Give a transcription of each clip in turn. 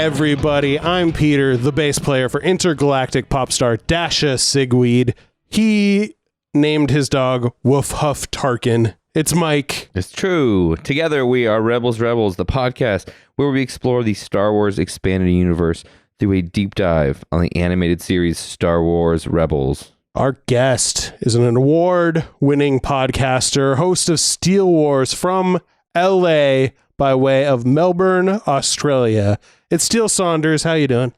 everybody. I'm Peter, the bass player for intergalactic pop star Dasha Sigweed. He named his dog Woof Huff Tarkin. It's Mike. It's true. Together we are Rebels, the podcast where we explore the Star Wars expanded universe through a deep dive on the animated series Star Wars Rebels. Our guest is an award-winning podcaster, host of Steele Wars from LA by way of Melbourne, Australia. It's Steele Saunders. How you doing?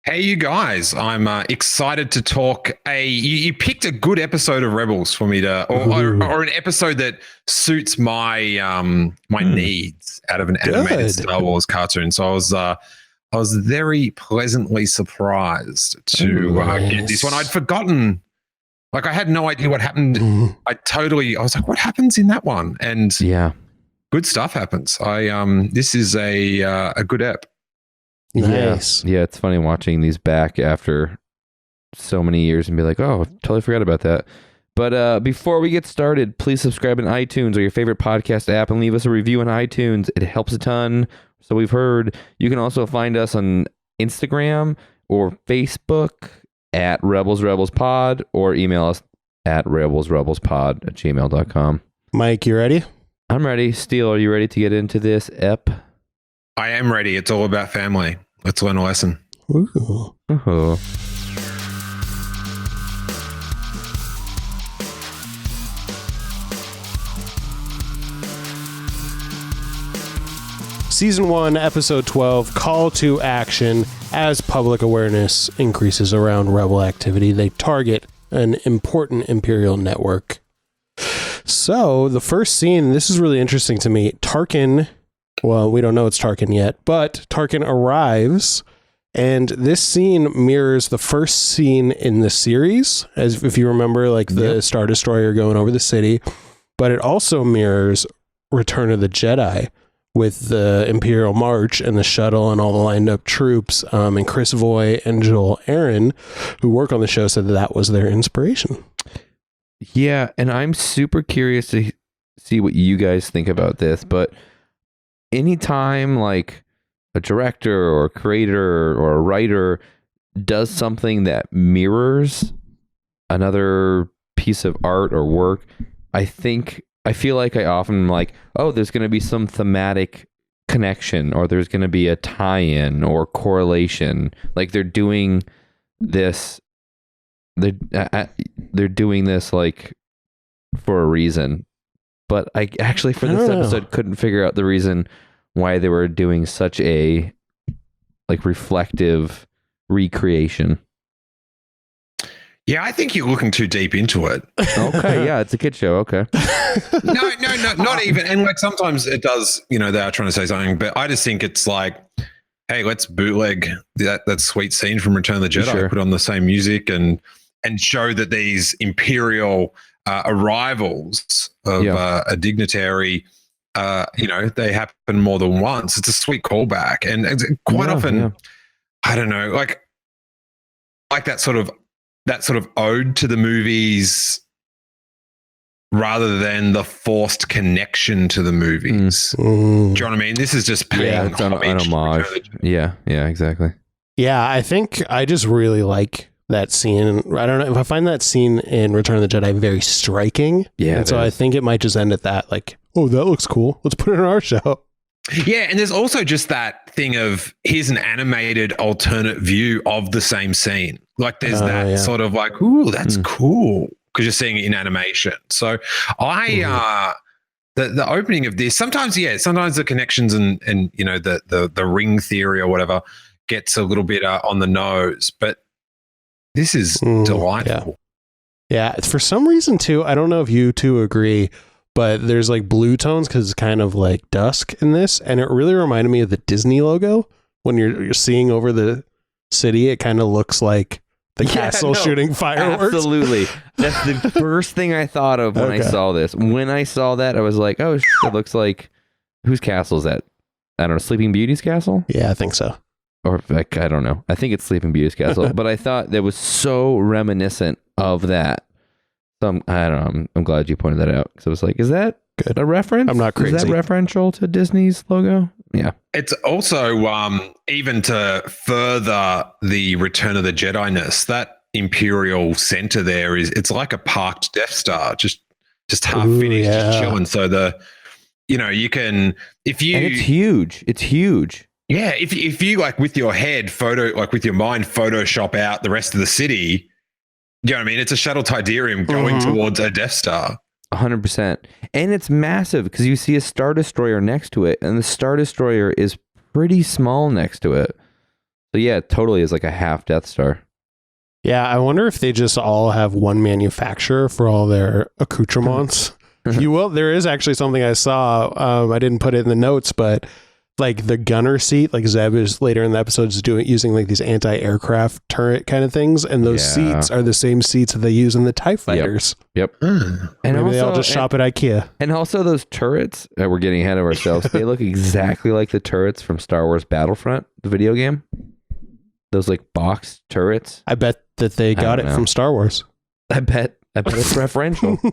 Hey, you guys. I'm excited to talk. You picked a good episode of Rebels for me to, or an episode that suits my my needs out of an animated Star Wars cartoon. So I was very pleasantly surprised to get this one. I'd forgotten, like I had no idea what happened. I was like, what happens in that one? And yeah, good stuff happens. This is a good ep. Nice. Yeah, it's funny watching these back after so many years and be like, oh, totally forgot about that. But before we get started, please subscribe in iTunes or your favorite podcast app and leave us a review on iTunes. It helps a ton. So we've heard. You can also find us on Instagram or Facebook at Rebels Pod, or email us at rebelspod@gmail.com. Mike, you ready? I'm ready. Steele, are you ready to get into this ep? I am ready. It's all about family. Let's learn a lesson. Ooh. Uh-huh. Season 1, Episode 12, Call to Action. As public awareness increases around rebel activity, they target an important Imperial network. So, the first scene, this is really interesting to me. Tarkin, well, we don't know it's Tarkin yet, but Tarkin arrives, and this scene mirrors the first scene in the series, as if you remember, like the Star Destroyer going over the city, but it also mirrors Return of the Jedi, with the Imperial March and the shuttle and all the lined up troops. And Chris Voy and Joel Aaron, who work on the show, said that was their inspiration. Yeah, and I'm super curious to see what you guys think about this, but anytime like a director or a creator or a writer does something that mirrors another piece of art or work, I feel like I often am like, oh, there's going to be some thematic connection, or there's going to be a tie-in or correlation. Like they're doing this, they're doing this like for a reason. But I actually for this episode couldn't figure out the reason why they were doing such a like reflective recreation. Yeah, I think you're looking too deep into it. Okay, yeah, it's a kid show. Okay. No, not even. And like sometimes it does, they are trying to say something, but I just think it's like, hey, let's bootleg that sweet scene from Return of the Jedi, Sure. Put on the same music and show that these Imperial arrivals of a dignitary, they happen more than once. It's a sweet callback, and it's quite often, I don't know, like that sort of ode to the movies rather than the forced connection to the movies. Do you know what I mean? This is just paying an homage. Yeah, exactly. Yeah, I think I just really like that scene. I don't know if I find that scene in Return of the Jedi very striking. Yeah. And so I think it might just end at that, like, oh, that looks cool. Let's put it in our show. Yeah, and there's also just that thing of here's an animated alternate view of the same scene. Like there's sort of like, ooh, that's cool, because you're seeing it in animation. So the opening of this, sometimes the connections and the ring theory or whatever gets a little bit on the nose, but this is delightful. Yeah, for some reason too, I don't know if you two agree, but there's like blue tones because it's kind of like dusk in this, and it really reminded me of the Disney logo. When you're seeing over the city, it kind of looks like the castle shooting fireworks. Absolutely. That's the first thing I thought of when I saw this. When I saw that, I was like, oh, it looks like, whose castle is that? I don't know, Sleeping Beauty's castle? Yeah, I think so. Or like, I don't know. I think it's Sleeping Beauty's castle, but I thought that was so reminiscent of that. So I don't know. I'm glad you pointed that out, because I was like, is that a reference? I'm not crazy. Is that referential to Disney's logo? yeah. It's also even to further the Return of the Jedi-ness, that Imperial center there it's like a parked Death Star, just half finished, just chilling. So you can, if you, and it's huge. It's huge. Yeah, if you like with your head with your mind Photoshop out the rest of the city, you know what I mean? It's a shuttle Tidarium going towards a Death Star. 100%. And it's massive because you see a Star Destroyer next to it, and the Star Destroyer is pretty small next to it. So yeah, it totally is like a half Death Star. Yeah, I wonder if they just all have one manufacturer for all their accoutrements. There is actually something I saw. I didn't put it in the notes, but like the gunner seat, like Zeb is later in the episodes using like these anti-aircraft turret kind of things, and those seats are the same seats that they use in the TIE fighters. Yep. And maybe also, they all just shop at IKEA. And also those turrets, we're getting ahead of ourselves. They look exactly like the turrets from Star Wars Battlefront, the video game. Those like box turrets. I bet that they got it from Star Wars. I bet it's referential.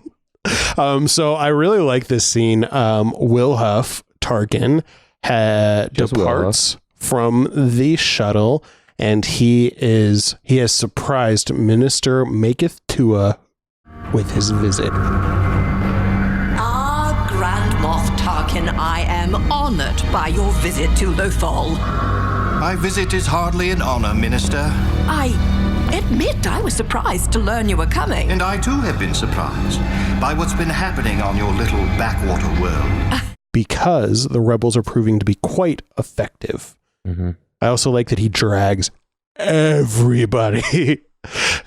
So I really like this scene. Wilhuff Tarkin departs from the shuttle, and he has surprised Minister Maketh Tua with his visit. Grand Moff Tarkin, I am honored by your visit to Lothal. My visit is hardly an honor, Minister. I admit I was surprised to learn you were coming. And I too have been surprised by what's been happening on your little backwater world. Because the rebels are proving to be quite effective. Mm-hmm. I also like that he drags everybody.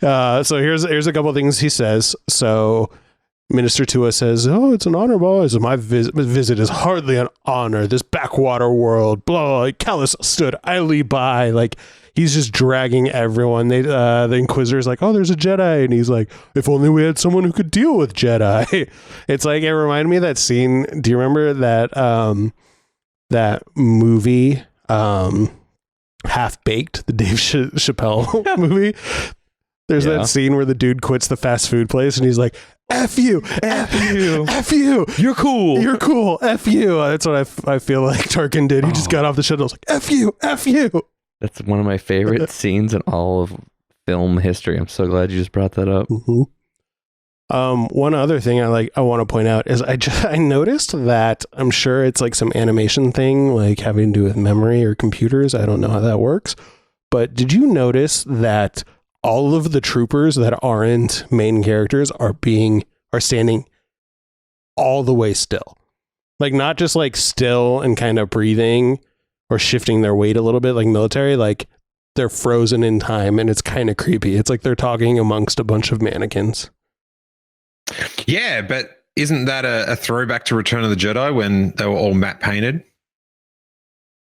So here's a couple of things he says. So Minister Tua says, "Oh, it's an honor, boys. My visit is hardly an honor. This backwater world, blah, blah. Callus stood idly by." Like, he's just dragging everyone. The Inquisitor's like, "Oh, there's a Jedi," and he's like, "If only we had someone who could deal with Jedi." It's like, it reminded me of that scene. Do you remember that movie, Half Baked, the Dave Chappelle movie? There's that scene where the dude quits the fast food place and he's like, F you, F you, F you. You're cool. F you. That's what I feel like Tarkin did. He just got off the shuttle. Like, F you, F you. That's one of my favorite scenes in all of film history. I'm so glad you just brought that up. Mm-hmm. One other thing I want to point out is I noticed that, I'm sure it's like some animation thing, like having to do with memory or computers. I don't know how that works. But did you notice that all of the troopers that aren't main characters are standing all the way still? Like, not just like still and kind of breathing or shifting their weight a little bit like military, like they're frozen in time, and it's kind of creepy. It's like they're talking amongst a bunch of mannequins. Yeah, but isn't that a throwback to Return of the Jedi when they were all matte painted?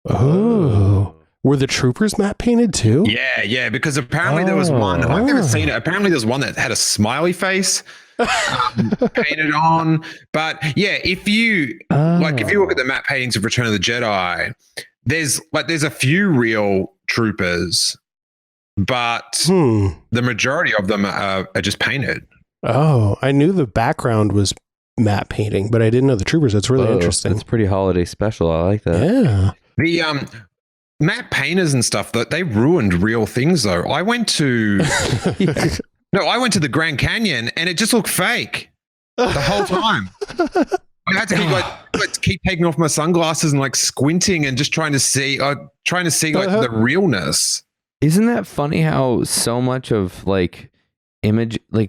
Oh. Were the troopers matte painted too? Yeah, because apparently there was one, I've never seen it. Apparently there's one that had a smiley face painted on. But yeah, if you look at the matte paintings of Return of the Jedi, there's a few real troopers, but the majority of them are just painted. Oh, I knew the background was matte painting, but I didn't know the troopers. That's really interesting. It's pretty holiday special. I like that. Yeah. The matte painters and stuff, that they ruined real things though. I went to the Grand Canyon and it just looked fake the whole time. I had to keep taking off my sunglasses and like squinting and just trying to see like the realness. Isn't that funny how so much of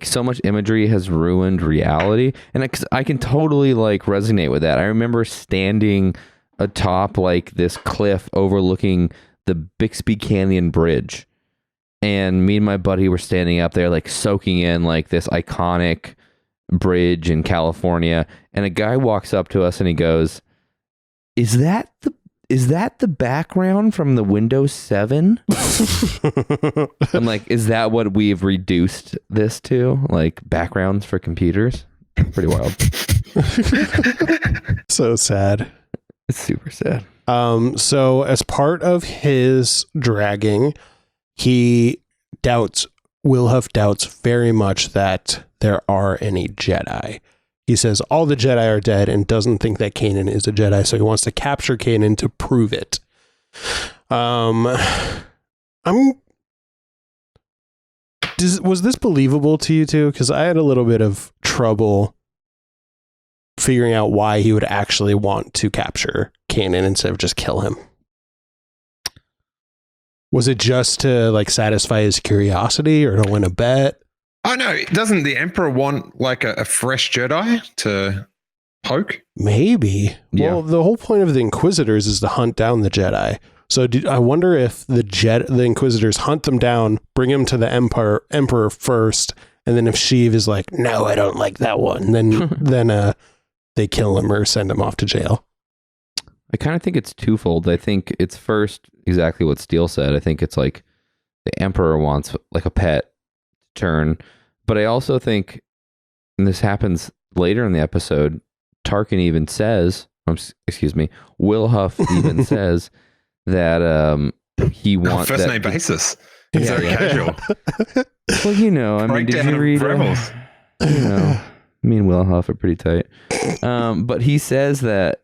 so much imagery has ruined reality? And I can totally like resonate with that. I remember standing atop like this cliff overlooking the Bixby Canyon Bridge, and me and my buddy were standing up there like soaking in like this iconic bridge in California, and a guy walks up to us and he goes, is that the background from the Windows 7? I'm like, is that what we've reduced this to? Like backgrounds for computers? Pretty wild. So sad. It's super sad. So as part of his dragging, Wilhuff doubts very much that there are any Jedi. he says all the Jedi are dead and doesn't think that Kanan is a Jedi, so he wants to capture Kanan to prove it. Was this believable to you two? Because I had a little bit of trouble figuring out why he would actually want to capture Kanan instead of just kill him. Was it just to like satisfy his curiosity or to win a bet? Oh no, doesn't the Emperor want like a fresh Jedi to poke? Maybe. Yeah. Well, the whole point of the Inquisitors is to hunt down the Jedi. So I wonder if the Inquisitors hunt them down, bring him to the Emperor first, and then if Sheev is like, no, I don't like that one, then they kill him or send him off to jail. I kind of think it's twofold. I think it's first exactly what Steele said. I think it's like the Emperor wants like a pet turn, but I also think, and this happens later in the episode, Tarkin even says, Will Huff even says that he wants first name basis. It's very casual. Well, you know, I mean, did you read Rebels? You know, me and Will Huff are pretty tight. But he says that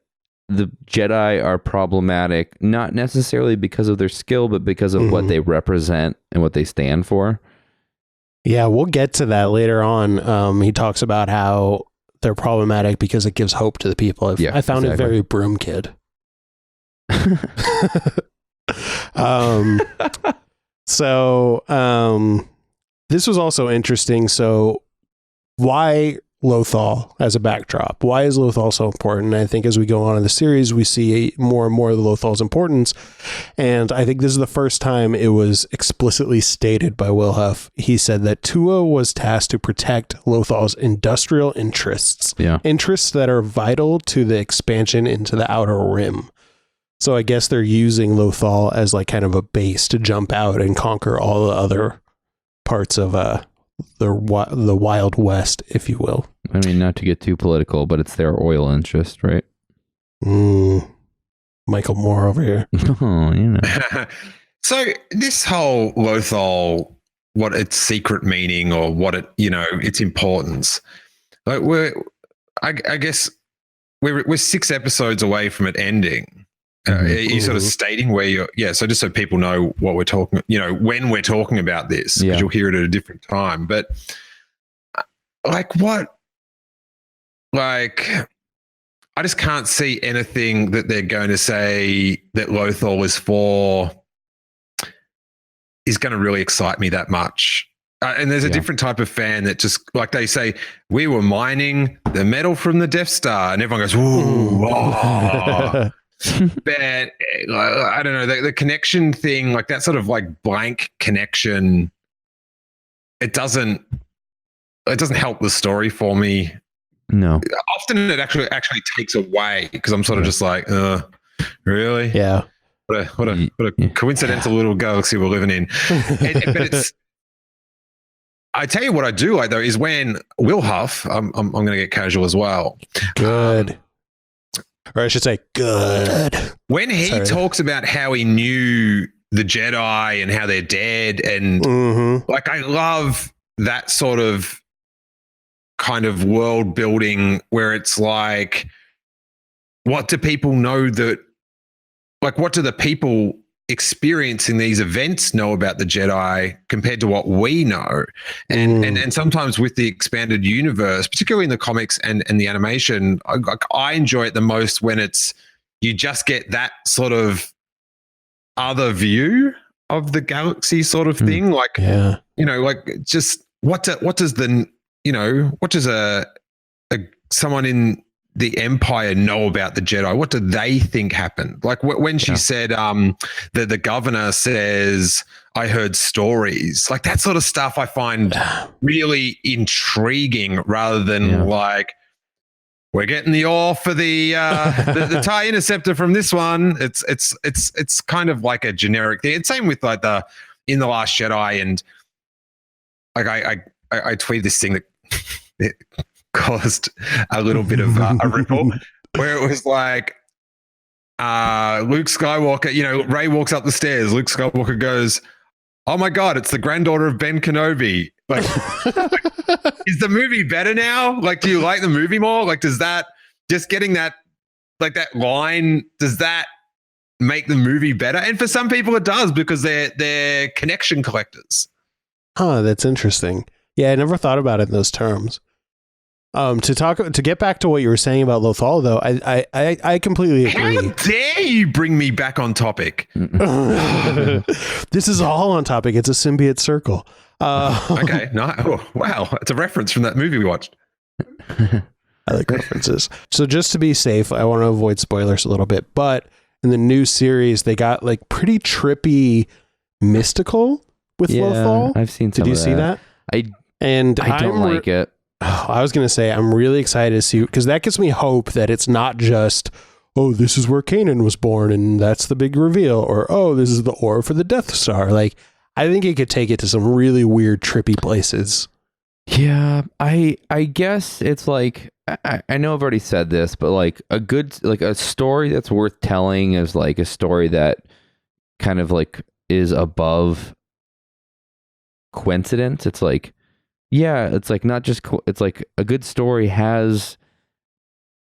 the Jedi are problematic, not necessarily because of their skill, but because of what they represent and what they stand for. Yeah, we'll get to that later on. He talks about how they're problematic because it gives hope to the people. I found it very Broom Kid. This was also interesting. So why Lothal as a backdrop? Why is Lothal so important? I think as we go on in the series, we see more and more of the Lothal's importance. And I think this is the first time it was explicitly stated by Will Huff. He said that Tua was tasked to protect Lothal's industrial interests, interests that are vital to the expansion into the Outer Rim. So I guess they're using Lothal as like kind of a base to jump out and conquer all the other parts of the Wild West, if you will. I mean, not to get too political, but it's their oil interest, right? Michael Moore over here. Oh, you know. So this whole Lothal, what its secret meaning or what it, its importance. Like I guess we're 6 episodes away from it ending. You're sort of stating where you're, so just so people know what we're talking, when we're talking about this, because you'll hear it at a different time. But I just can't see anything that they're going to say that Lothal is for is going to really excite me that much. And there's a different type of fan that just, like they say, we were mining the metal from the Death Star, and everyone goes, ooh, oh. But I don't know, the connection thing, like that sort of like blank connection, it doesn't help the story for me. No, often it actually takes away, because I'm sort of just like, really? Yeah. What a coincidental little galaxy we're living in. But it's, I tell you what I do like though is when Will Huff, I'm going to get casual as well. Good. Or I should say, good. When he talks about how he knew the Jedi and how they're dead, and like, I love that sort of kind of world building where it's like, what do people know that, like, what do the people experiencing these events know about the Jedi compared to what we know? And sometimes with the expanded universe, particularly in the comics and the animation, I enjoy it the most when it's, you just get that sort of other view of the galaxy sort of thing. Like, like just what does someone in the Empire know about the Jedi? What do they think happened? Like when she said that the governor says, I heard stories, like that sort of stuff I find really intriguing, rather than like, we're getting the ore for the the TIE interceptor from this one. It's kind of like a generic thing. It's same with like in The Last Jedi, and like I tweeted this thing that it caused a little bit of a ripple, where it was like Luke Skywalker, Rey walks up the stairs. Luke Skywalker goes, oh my God, it's the granddaughter of Ben Kenobi. Like, is the movie better now? Like, do you like the movie more? Like, does that, just getting that, like that line, does that make the movie better? And for some people it does, because they're connection collectors. Huh, that's interesting. Yeah, I never thought about it in those terms. To get back to what you were saying about Lothal, though, I completely agree. How dare you bring me back on topic? This is all on topic. It's a symbiote circle. Okay, no, oh, wow, it's a reference from that movie we watched. I like references. So just to be safe, I want to avoid spoilers a little bit, but in the new series, they got like pretty trippy mystical with Lothal. I've seen some. Did you see that? I don't like it. I was going to say, I'm really excited to see, because that gives me hope that it's not just, oh, this is where Kanan was born and that's the big reveal, or, oh, this is the ore for the Death Star. Like, I think it could take it to some really weird, trippy places. Yeah, I guess it's like, I know I've already said this, but like a story that's worth telling is like a story that kind of like is above coincidence. It's like, yeah, it's like not just, it's like a good story has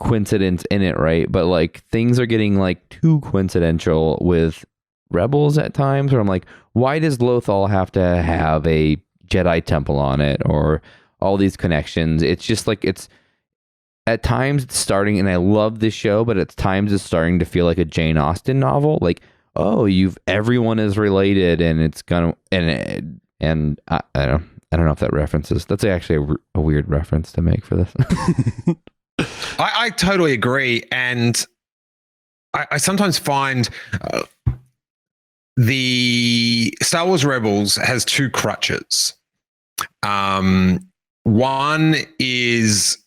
coincidence in it, right? But like things are getting like too coincidental with Rebels at times, where I'm like, why does Lothal have to have a Jedi temple on it or all these connections? It's just like, it's at times it's starting, and I love this show, but at times it's starting to feel like a Jane Austen novel. Like, oh, everyone is related, and it's gonna, and I don't know if that references. That's actually a weird reference to make for this. I totally agree, and I sometimes find the Star Wars Rebels has two crutches. One is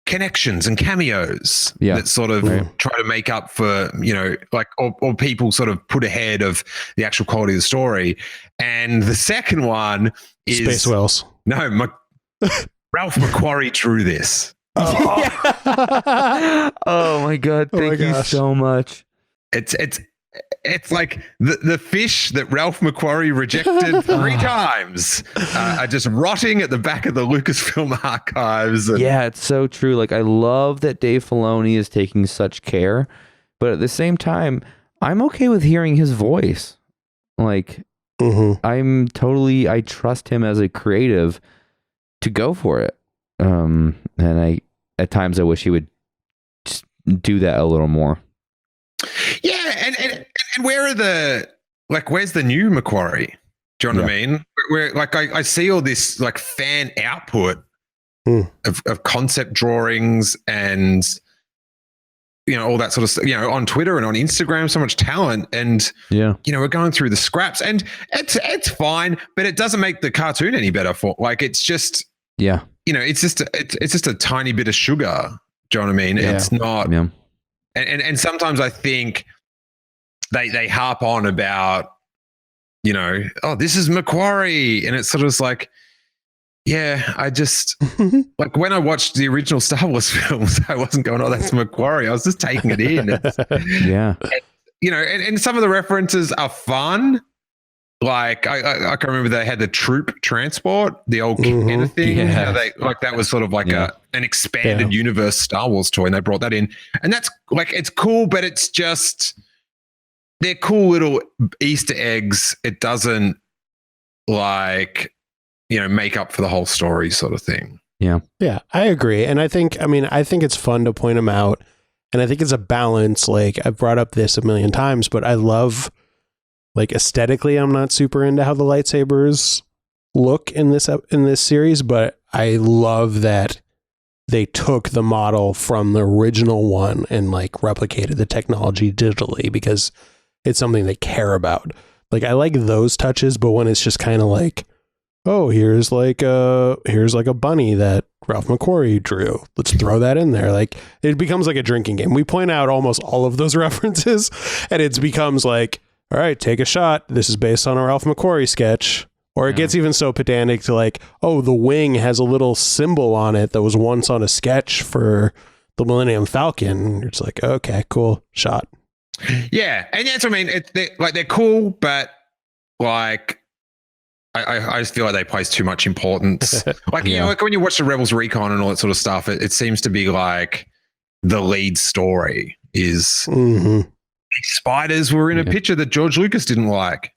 connections and cameos that sort of try to make up for, like, or people sort of put ahead of the actual quality of the story. And the second one is Space Whales. No, Ralph McQuarrie drew this. Oh my God. Thank you so much. It's like the fish that Ralph McQuarrie rejected 3 times are just rotting at the back of the Lucasfilm archives. Yeah, it's so true. Like, I love that Dave Filoni is taking such care, but at the same time, I'm okay with hearing his voice. Like, I trust him as a creative to go for it. And at times I wish he would just do that a little more. Yeah, and where's the new Macquarie? Do you know what I mean? Where like I see all this like fan output of concept drawings and all that sort of stuff, on Twitter and on Instagram, so much talent, and we're going through the scraps, and it's fine, but it doesn't make the cartoon any better. It's just it's just a tiny bit of sugar. Do you know what I mean? Yeah. It's not. Yeah. And sometimes I think they harp on about, oh, this is Macquarie. And it's sort of like, yeah, I just, like when I watched the original Star Wars films, I wasn't going, oh, that's Macquarie. I was just taking it in. And some of the references are fun. Like I can remember they had the troop transport, the old Kenner thing. Yeah. That was sort of like an expanded universe Star Wars toy, and they brought that in. And that's like, it's cool, but it's just, they're cool little Easter eggs. It doesn't make up for the whole story sort of thing. Yeah, I agree. And I think it's fun to point them out. And I think it's a balance. Like, I've brought up this a million times, but I love, like, aesthetically, I'm not super into how the lightsabers look in this series, but I love that they took the model from the original one and like replicated the technology digitally, because it's something they care about. Like, I like those touches, but when it's just kind of like, oh, here's like a bunny that Ralph McQuarrie drew, let's throw that in there. Like, it becomes like a drinking game. We point out almost all of those references, and it becomes like, all right, take a shot. This is based on a Ralph McQuarrie sketch. Or it gets even so pedantic to like, oh, the wing has a little symbol on it that was once on a sketch for the Millennium Falcon. It's like, okay, cool, shot. Yeah, and that's what I mean. They're cool, but like I just feel like they place too much importance. Like, you know, like when you watch the Rebels Recon and all that sort of stuff, it seems to be like the lead story is spiders were in a picture that George Lucas didn't like.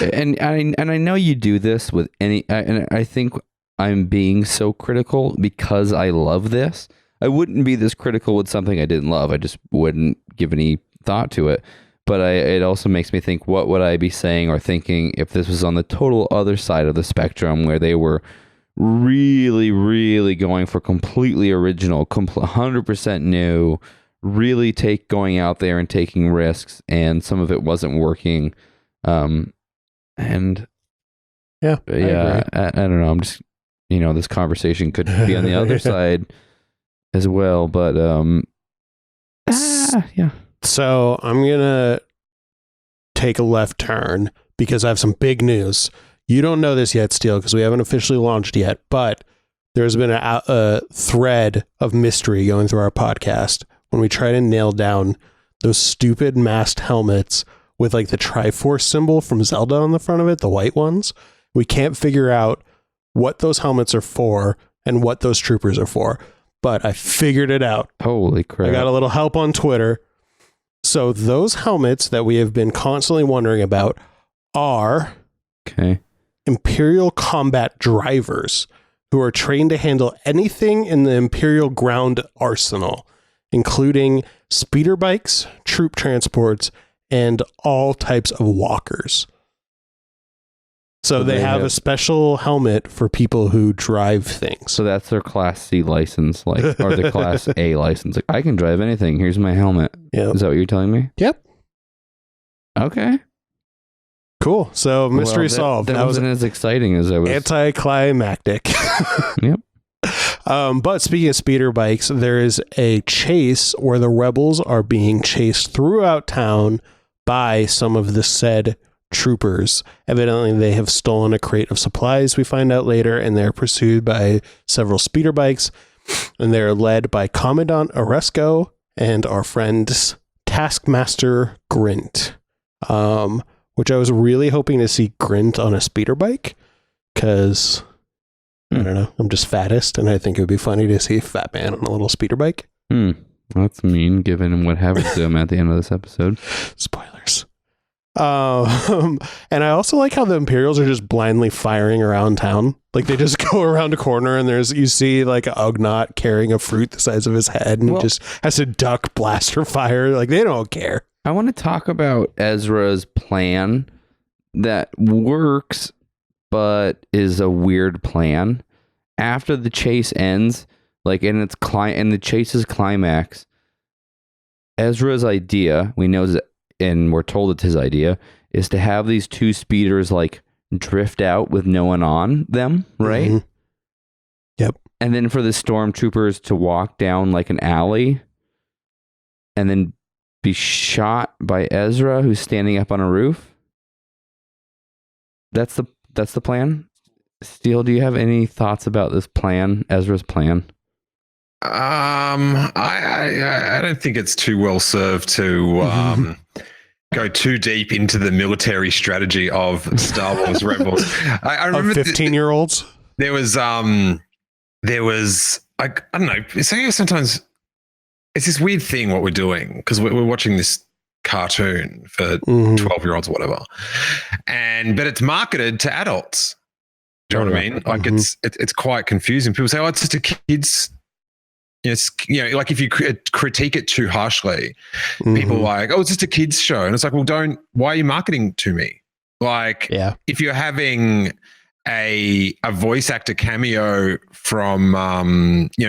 And I know you do this with and I think I'm being so critical because I love this. I wouldn't be this critical with something I didn't love. I just wouldn't give any thought to it. But it also makes me think, what would I be saying or thinking if this was on the total other side of the spectrum where they were really, really going for completely original, 100% new, really going out there and taking risks, and some of it wasn't working. I don't know. I'm just, this conversation could be on the other side as well, but yeah. So I'm going to take a left turn because I have some big news. You don't know this yet, Steele, because we haven't officially launched yet, but there's been a thread of mystery going through our podcast when we try to nail down those stupid masked helmets with like the Triforce symbol from Zelda on the front of it, the white ones. We can't figure out what those helmets are for and what those troopers are for, but I figured it out. Holy crap. I got a little help on Twitter. So those helmets that we have been constantly wondering about are Imperial combat drivers who are trained to handle anything in the Imperial ground arsenal, including speeder bikes, troop transports, and all types of walkers. So they have a special helmet for people who drive things. So that's their Class C license, or their Class A license. Like, I can drive anything. Here's my helmet. Yep. Is that what you're telling me? Yep. Okay. Cool. So mystery solved. That wasn't as exciting as I was. Anticlimactic. Yep. But speaking of speeder bikes, there is a chase where the rebels are being chased throughout town by some of the said troopers. Evidently, they have stolen a crate of supplies, we find out later, and they're pursued by several speeder bikes, and they're led by Commandant Oresco and our friend Taskmaster Grint, which I was really hoping to see Grint on a speeder bike, because I don't know, I'm just fattest, and I think it would be funny to see a fat man on a little speeder bike. That's mean, given what happens to him at the end of this episode. Spoilers. And I also like how the Imperials are just blindly firing around town. Like, they just go around a corner and you see like a Ugnaught carrying a fruit the size of his head and just has to duck blaster fire. Like, they don't care. I want to talk about Ezra's plan that works, but is a weird plan. After the chase ends, like in the chase's climax, Ezra's idea, we know that, and we're told it's his idea, is to have these two speeders like drift out with no one on them, right? Mm-hmm. Yep. And then for the stormtroopers to walk down like an alley and then be shot by Ezra, who's standing up on a roof. That's the plan. Steele, do you have any thoughts about this plan, Ezra's plan? I don't think it's too well served to go too deep into the military strategy of Star Wars Rebels. I remember 15-year-olds. There was like, I don't know. Sometimes it's this weird thing what we're doing because we're watching this cartoon for 12-year-olds or whatever, but it's marketed to adults. Do you know what I mean? Like it's quite confusing. People say, "Oh, it's just a kids." It's, like if you critique it too harshly, people are like, "Oh, it's just a kids show," and it's like, "Well, why are you marketing to me?" Like, if you're having a voice actor cameo from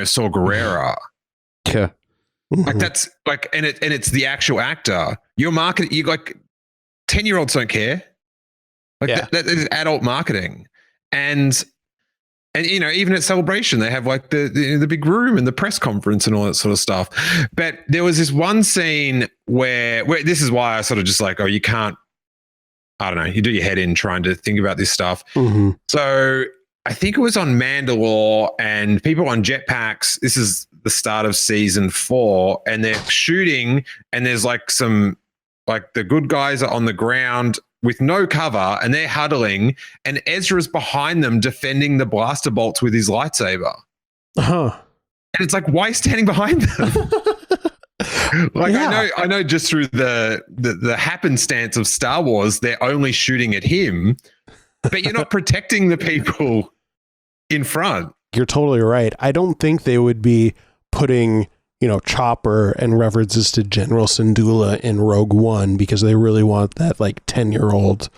Saw Gerrera, like that's like, and it's the actual actor. You're marketing. You like 10-year-olds don't care. Like that is adult marketing. And even at Celebration, they have like the big room and the press conference and all that sort of stuff. But there was this one scene where this is why I sort of just like, oh, you can't, I don't know, you do your head in trying to think about this stuff. So I think it was on Mandalore and people on jetpacks. This is the start of season 4 and they're shooting and there's like some, like the good guys are on the ground with no cover, and they're huddling, and Ezra's behind them defending the blaster bolts with his lightsaber. Huh. And it's like, why are you standing behind them? Like, yeah. I know just through the happenstance of Star Wars, they're only shooting at him, but you're not protecting the people in front. You're totally right. I don't think they would be putting, Chopper and references to General Syndulla in Rogue One because they really want that like 10-year-old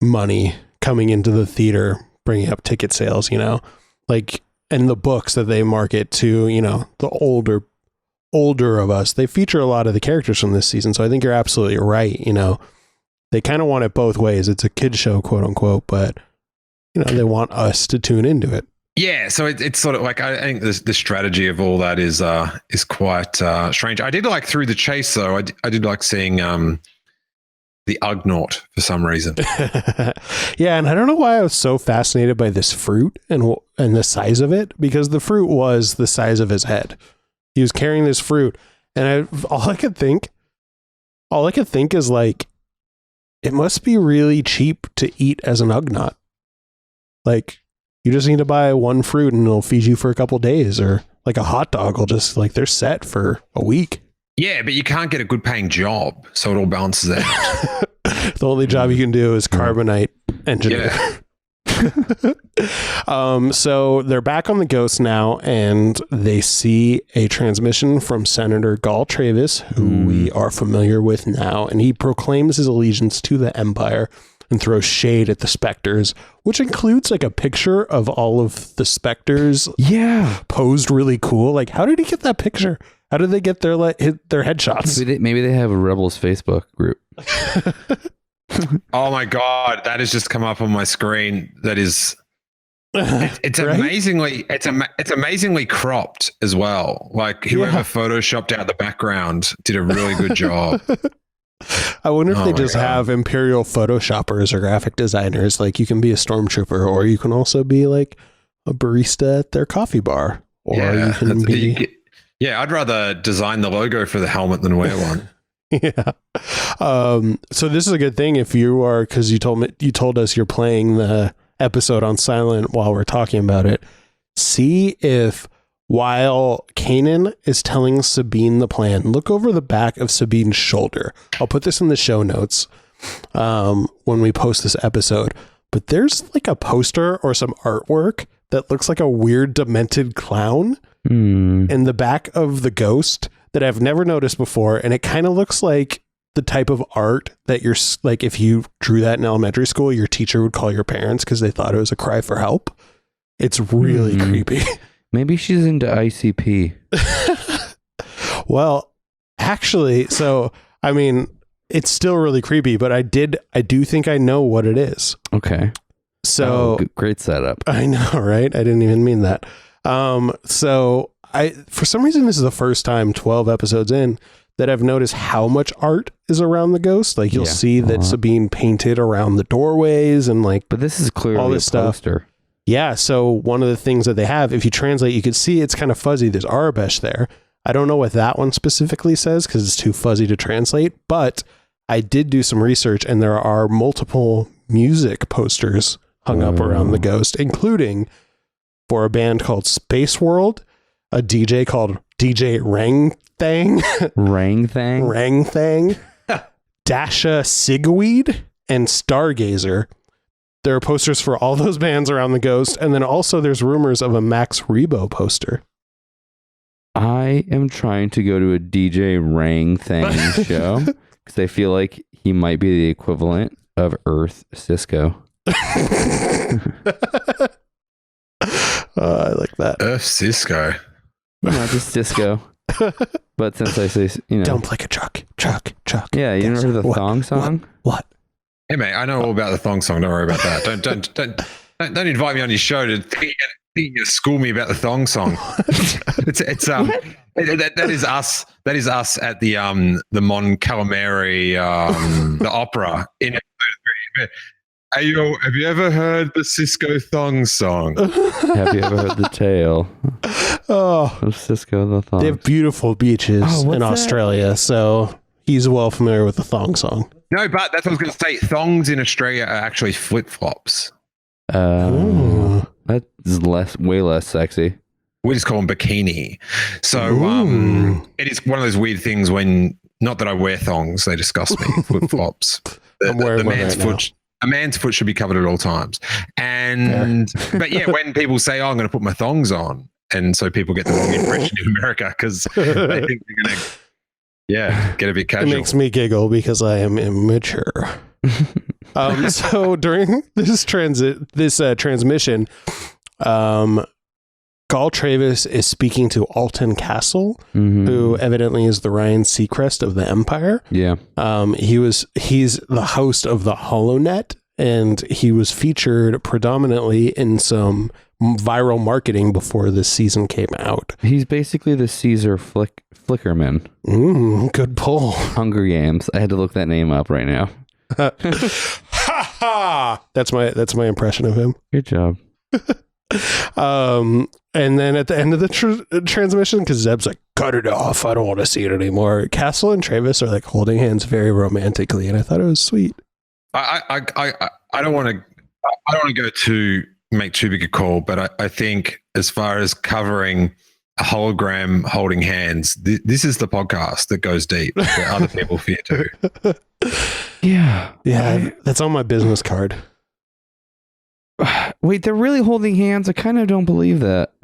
money coming into the theater, bringing up ticket sales, like, and the books that they market to, the older of us, they feature a lot of the characters from this season. So I think you're absolutely right. They kind of want it both ways. It's a kid show, quote unquote, but they want us to tune into it. Yeah, so it's sort of like, I think the strategy of all that is quite strange. I did like Through the Chase though. I did like seeing the Ugnaught for some reason. Yeah, and I don't know why I was so fascinated by this fruit and the size of it, because the fruit was the size of his head. He was carrying this fruit, and all I could think is like, it must be really cheap to eat as an Ugnaught. Like, you just need to buy one fruit and it'll feed you for a couple days, or like a hot dog will just like, they're set for a week. Yeah, but you can't get a good paying job, so it all balances out. The only job you can do is carbonite engineer. Yeah. So they're back on the Ghost now, and they see a transmission from Senator Gall Travis, who we are familiar with now, and he proclaims his allegiance to the Empire and throws shade at the Spectres, which includes like a picture of all of the Spectres. Yeah, posed really cool. Like, how did he get that picture? How did they get their headshots? Maybe they have a Rebels Facebook group. Oh my God, that has just come up on my screen. That is, it's right? it's amazingly cropped as well. Like, whoever photoshopped out the background did a really good job. I wonder if they just have Imperial Photoshoppers or graphic designers. Like, you can be a stormtrooper, or you can also be like a barista at their coffee bar, or you can be. Yeah, I'd rather design the logo for the helmet than wear one. Yeah. So this is a good thing if you are, because you told us you're playing the episode on silent while we're talking about it. See if, while Kanan is telling Sabine the plan, look over the back of Sabine's shoulder. I'll put this in the show notes when we post this episode. But there's like a poster or some artwork that looks like a weird demented clown in the back of the Ghost that I've never noticed before. And it kind of looks like the type of art that you're like, if you drew that in elementary school, your teacher would call your parents because they thought it was a cry for help. It's really creepy. Maybe she's into ICP. Well, actually, so, I mean, it's still really creepy, but I do think I know what it is. Okay. So great setup. I know, right? I didn't even mean that. So for some reason, this is the first time 12 episodes in that I've noticed how much art is around the Ghost. Like, you'll see that Sabine painted around the doorways and like, but this is clearly all this a poster. Stuff. Yeah. So one of the things that they have, if you translate, you can see it's kind of fuzzy. There's Arabesh there. I don't know what that one specifically says because it's too fuzzy to translate, but I did do some research, and there are multiple music posters hung up around the Ghost, including for a band called Space World, a DJ called DJ Rang Thang, Dasha Sigweed, and Stargazer. There are posters for all those bands around the Ghost, and then also there's rumors of a Max Rebo poster. I am trying to go to a DJ Rang Thang show because I feel like he might be the equivalent of Earth Cisco. I like that. Earth Cisco. Not just Cisco. But since I say, dump like a truck. Yeah, you never heard the thong song? What? Hey mate, I know all about the thong song. Don't worry about that. Don't invite me on your show to think you school me about the thong song. That is us. That is us at the Mon Calamari the opera in episode 3. Have you ever heard the Cisco thong song? Have you ever heard the tale of Cisco the thong? They have beautiful beaches in Australia, so he's well familiar with the thong song. No, but that's what I was going to say. Thongs in Australia are actually flip-flops. That's way less sexy. We just call them bikini. So it is one of those weird things when, not that I wear thongs, they disgust me, flip-flops. I'm wearing one right now. A man's foot should be covered at all times. But yeah, when people say, oh, I'm going to put my thongs on, and so people get the wrong impression in America because they think they're going to, get a bit casual. It makes me giggle because I am immature. So during this transmission, Gall Travis is speaking to Alton Castle, who evidently is the Ryan Seacrest of the Empire. Yeah. He's the host of the HoloNet, and he was featured predominantly in some viral marketing before this season came out. He's basically the Caesar Flickerman. Good pull. Hunger Games. I had to look that name up right now. Ha ha! That's my impression of him. Good job. And then at the end of the transmission, because Zeb's like, cut it off, I don't want to see it anymore, Castle and Travis are like holding hands very romantically, and I thought it was sweet. I don't want to go make too big a call, but I think as far as covering a hologram holding hands, this is the podcast that goes deep where other people fear too. Yeah, that's on my business card. Wait, they're really holding hands? I kind of don't believe that.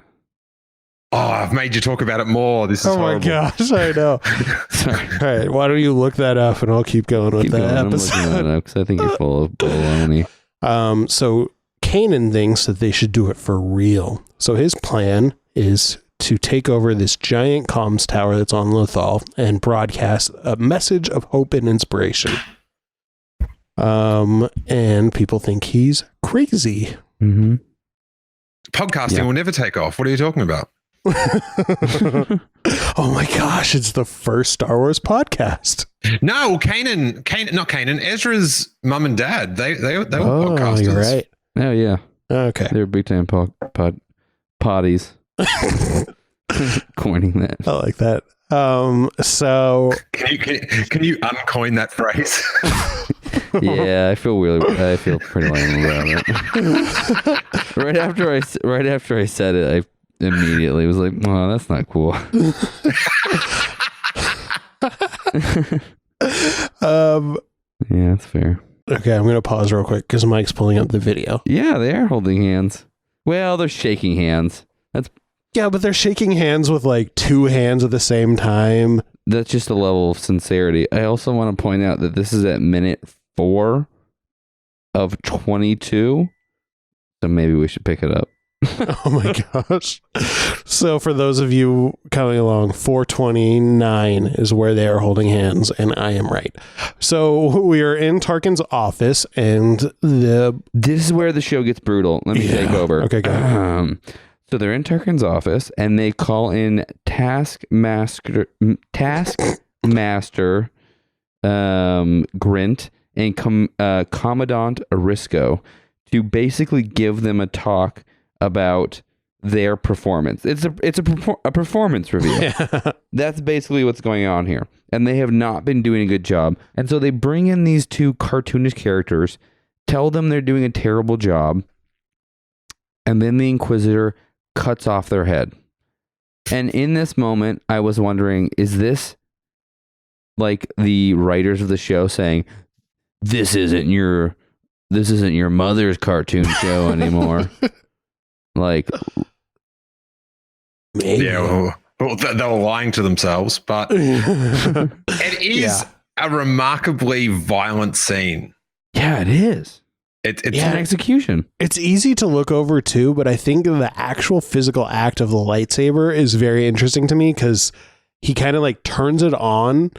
Oh, I've made you talk about it more. This is horrible. My gosh, I know. Sorry. All right, why don't you look that up and I'll keep going with that episode. I'm looking that up because I think you're full of baloney. So Kanan thinks that they should do it for real. So his plan is to take over this giant comms tower that's on Lothal and broadcast a message of hope and inspiration. And people think he's crazy. Podcasting will never take off. What are you talking about? Oh my gosh, it's the first Star Wars podcast. No, not Kanan, Ezra's mum and dad. They were podcasters. You're right. Oh yeah. Okay. They're big time potties. Coining that. I like that. So can you uncoin that phrase? Yeah, I feel pretty lame about it. right after I said it, I immediately was like, "Oh, that's not cool." Yeah, that's fair. Okay, I'm gonna pause real quick because Mike's pulling up the video. Yeah, they are holding hands. Well, they're shaking hands. Yeah, but they're shaking hands with like two hands at the same time. That's just a level of sincerity. I also want to point out that this is at minute 4 of 22. So maybe we should pick it up. Oh my gosh. So for those of you coming along, 429 is where they are holding hands, and I am right. So we are in Tarkin's office, and this is where the show gets brutal. Let me take over. Okay, go ahead. So they're in Tarkin's office, and they call in Taskmaster Grint and Commandant Arisco to basically give them a talk about their performance. It's a performance review. Yeah. That's basically what's going on here, and they have not been doing a good job. And so they bring in these two cartoonish characters, tell them they're doing a terrible job, and then the Inquisitor cuts off their head. And in this moment, I was wondering, is this like the writers of the show saying, this isn't your mother's cartoon show anymore? Like, maybe. Yeah, well, they were lying to themselves, but it is a remarkably violent scene. Yeah, it is. It's an execution. It's easy to look over too, but I think the actual physical act of the lightsaber is very interesting to me because he kind of like turns it on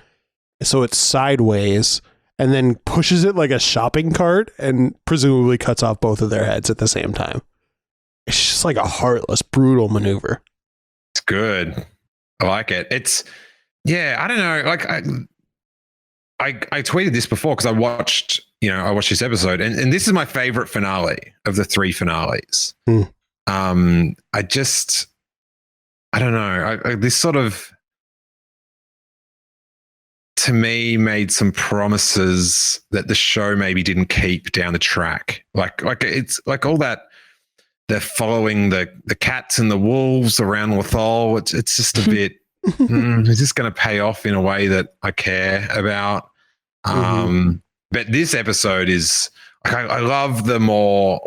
so it's sideways and then pushes it like a shopping cart and presumably cuts off both of their heads at the same time. It's just like a heartless, brutal maneuver. It's good. I like it. I don't know. Like I tweeted this before because I watched this episode, and this is my favorite finale of the 3 finales. I don't know. This sort of to me, made some promises that the show maybe didn't keep down the track. Like it's like all that they're following the cats and the wolves around Lethal. It's just a bit. Is this going to pay off in a way that I care about? But this episode is. I love the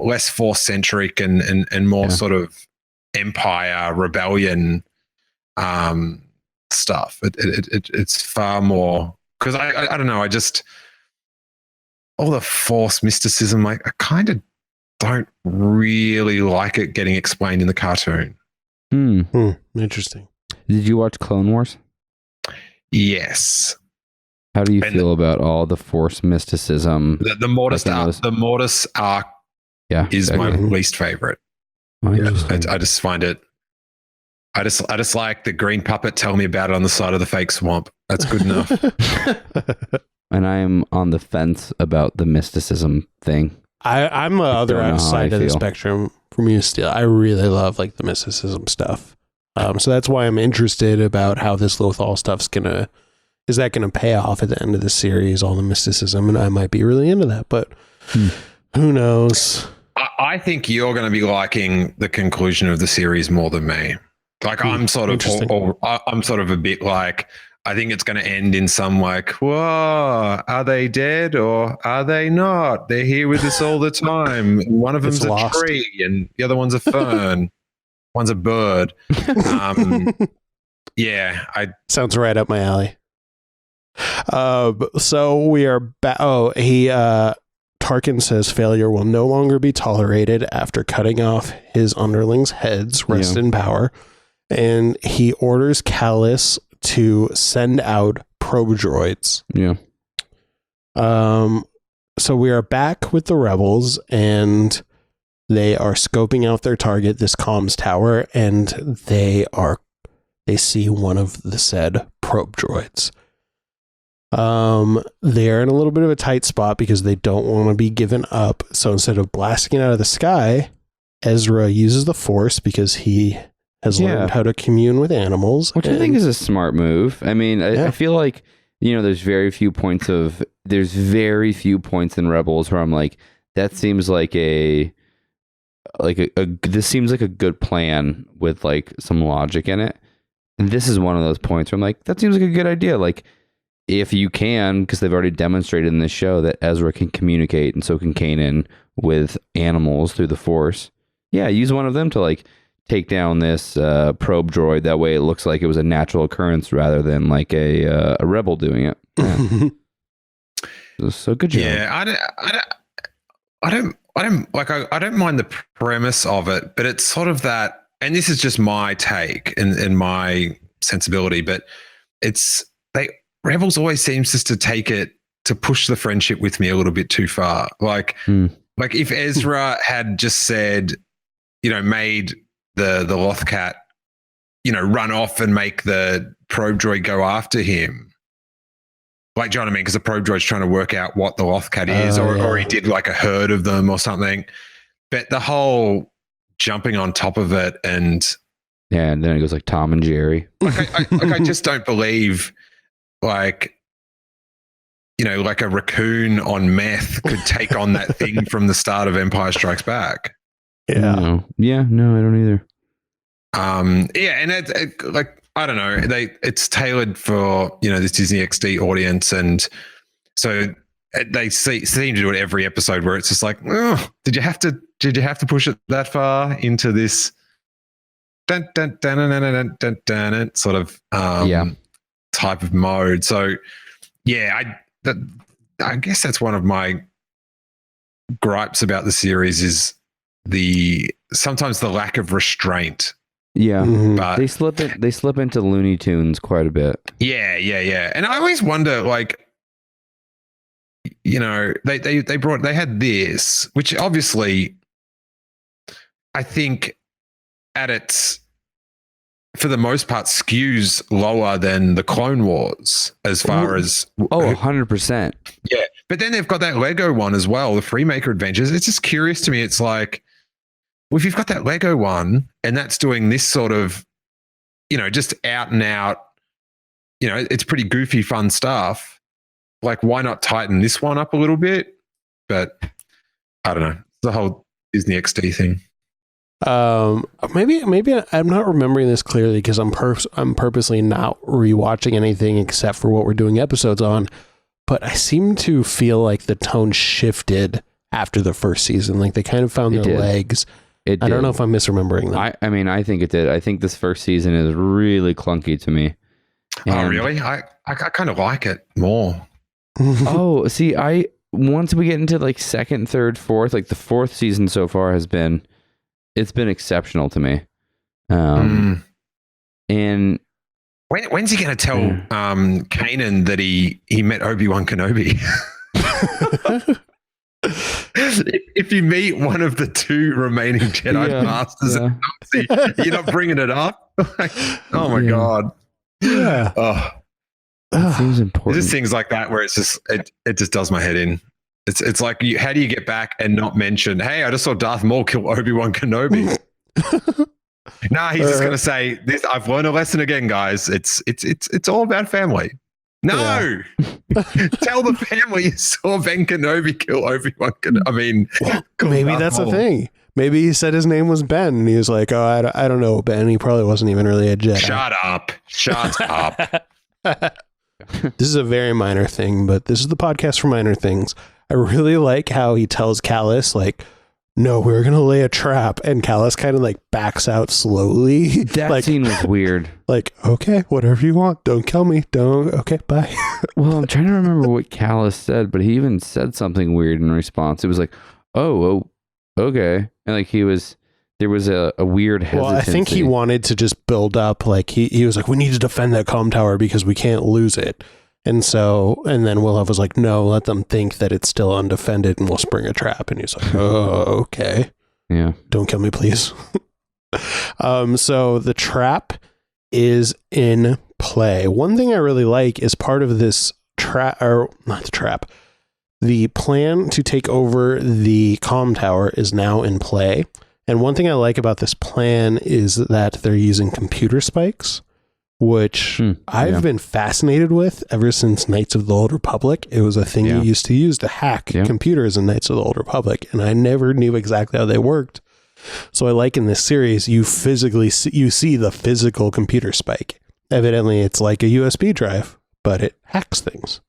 less Force centric and more sort of Empire rebellion stuff. It's far more because I don't know. I just all the Force mysticism. I kind of don't really like it getting explained in the cartoon. Interesting. Did you watch Clone Wars? Yes. How do you feel about all the Force mysticism? The Mortis arc. The Mortis arc is my least favorite. Oh, I just find it. I just like the green puppet. Tell me about it on the side of the fake swamp. That's good enough. And I am on the fence about the mysticism thing. I'm the other side of the spectrum from you, Steele. I really love like the mysticism stuff. So that's why I'm interested about how this Lothal stuff's gonna. Is that going to pay off at the end of the series, all the mysticism? And I might be really into that, but who knows? I think you're going to be liking the conclusion of the series more than me. Like I'm sort of a bit like, I think it's going to end in some like, whoa, are they dead or are they not? They're here with us all the time. One of them's a tree and the other one's a fern. One's a bird. Sounds right up my alley. So we are back. Tarkin says failure will no longer be tolerated after cutting off his underlings' heads. Rest in power. And he orders Callus to send out probe droids. Yeah. So we are back with the rebels, and they are scoping out their target, this comms tower, and they see one of the said probe droids. They're in a little bit of a tight spot because they don't want to be given up. So instead of blasting it out of the sky, Ezra uses the Force because he has learned how to commune with animals. Which I think is a smart move. I mean, I feel like, there's very few points in Rebels where I'm like, that seems like this seems like a good plan with like some logic in it. And this is one of those points where I'm like, that seems like a good idea. Like, if you can, because they've already demonstrated in this show that Ezra can communicate and so can Kanan with animals through the Force. Yeah, use one of them to like take down this probe droid. That way it looks like it was a natural occurrence rather than like a rebel doing it. Yeah. So good job. Yeah, I don't mind the premise of it, but it's sort of that, and this is just my take and my sensibility, but Rebels always seems just to take it to push the friendship with me a little bit too far. Like if Ezra had just said, made the Lothcat, run off and make the probe droid go after him. Like, do you know what I mean? Because the probe droid's trying to work out what the Lothcat is, or he did like a herd of them or something. But the whole jumping on top of it and then it goes like Tom and Jerry. I just don't believe. Like a raccoon on meth could take on that thing from the start of Empire Strikes Back. Yeah. No, I don't either. And it like, I don't know, it's tailored for, this Disney XD audience. And so they seem to do it every episode where it's just like, oh, did you have to push it that far into this dun, dun, dun, dun, dun, dun, dun, dun, sort of, type of mode. So I guess that's one of my gripes about the series is sometimes the lack of restraint. Yeah. But they slip into Looney Tunes quite a bit. Yeah. And I always wonder, like, they had this, which obviously I think at its for the most part, skews lower than the Clone Wars as far as... 100%. Yeah. But then they've got that Lego one as well, the Freemaker Adventures. It's just curious to me. It's like, well, if you've got that Lego one and that's doing this sort of, just out and out, it's pretty goofy, fun stuff. Like, why not tighten this one up a little bit? But I don't know. The whole Disney XD thing. Maybe I'm not remembering this clearly because I'm purposely not rewatching anything except for what we're doing episodes on. But I seem to feel like the tone shifted after the first season. Like they kind of found their legs. I don't know if I'm misremembering them. I mean, I think it did. I think this first season is really clunky to me. Oh, really? I kind of like it more. Oh, see, once we get into like second, third, fourth, like the fourth season so far it's been exceptional to me. And when's he going to tell Kanan that he met Obi-Wan Kenobi? If you meet one of the two remaining Jedi Masters, you're not bringing it up. Oh my God. Yeah. That seems important. There's just things like that where it's just it just does my head in. It's like, how do you get back and not mention, hey, I just saw Darth Maul kill Obi-Wan Kenobi? Nah, he's just gonna say this. I've learned a lesson again, guys. It's all about family. No, tell the family you saw Ben Kenobi kill Obi-Wan Kenobi. I mean, maybe that's the thing. Maybe he said his name was Ben, and he was like, "Oh, I don't know, Ben. He probably wasn't even really a Jedi." Shut up. This is a very minor thing, but this is the podcast for minor things. I really like how he tells Callus, like, no, we're going to lay a trap. And Callus kind of like backs out slowly. That scene was weird. Like, okay, whatever you want. Don't kill me. Okay, bye. Well, I'm trying to remember what Callus said, but he even said something weird in response. It was like, oh, okay. And like there was a weird hesitancy. Well, I think he wanted to just build up. Like he was like, we need to defend that comm tower because we can't lose it. And then Wilhelm was like, no, let them think that it's still undefended and we'll spring a trap. And he's like, oh, okay. Yeah. Don't kill me, please. So the trap is in play. One thing I really like is part of this the plan to take over the comm tower is now in play. And one thing I like about this plan is that they're using computer spikes, which I've been fascinated with ever since Knights of the Old Republic. It was a thing you used to use to hack computers in Knights of the Old Republic, and I never knew exactly how they worked. So I like in this series, you see the physical computer spike. Evidently, it's like a USB drive, but it hacks things.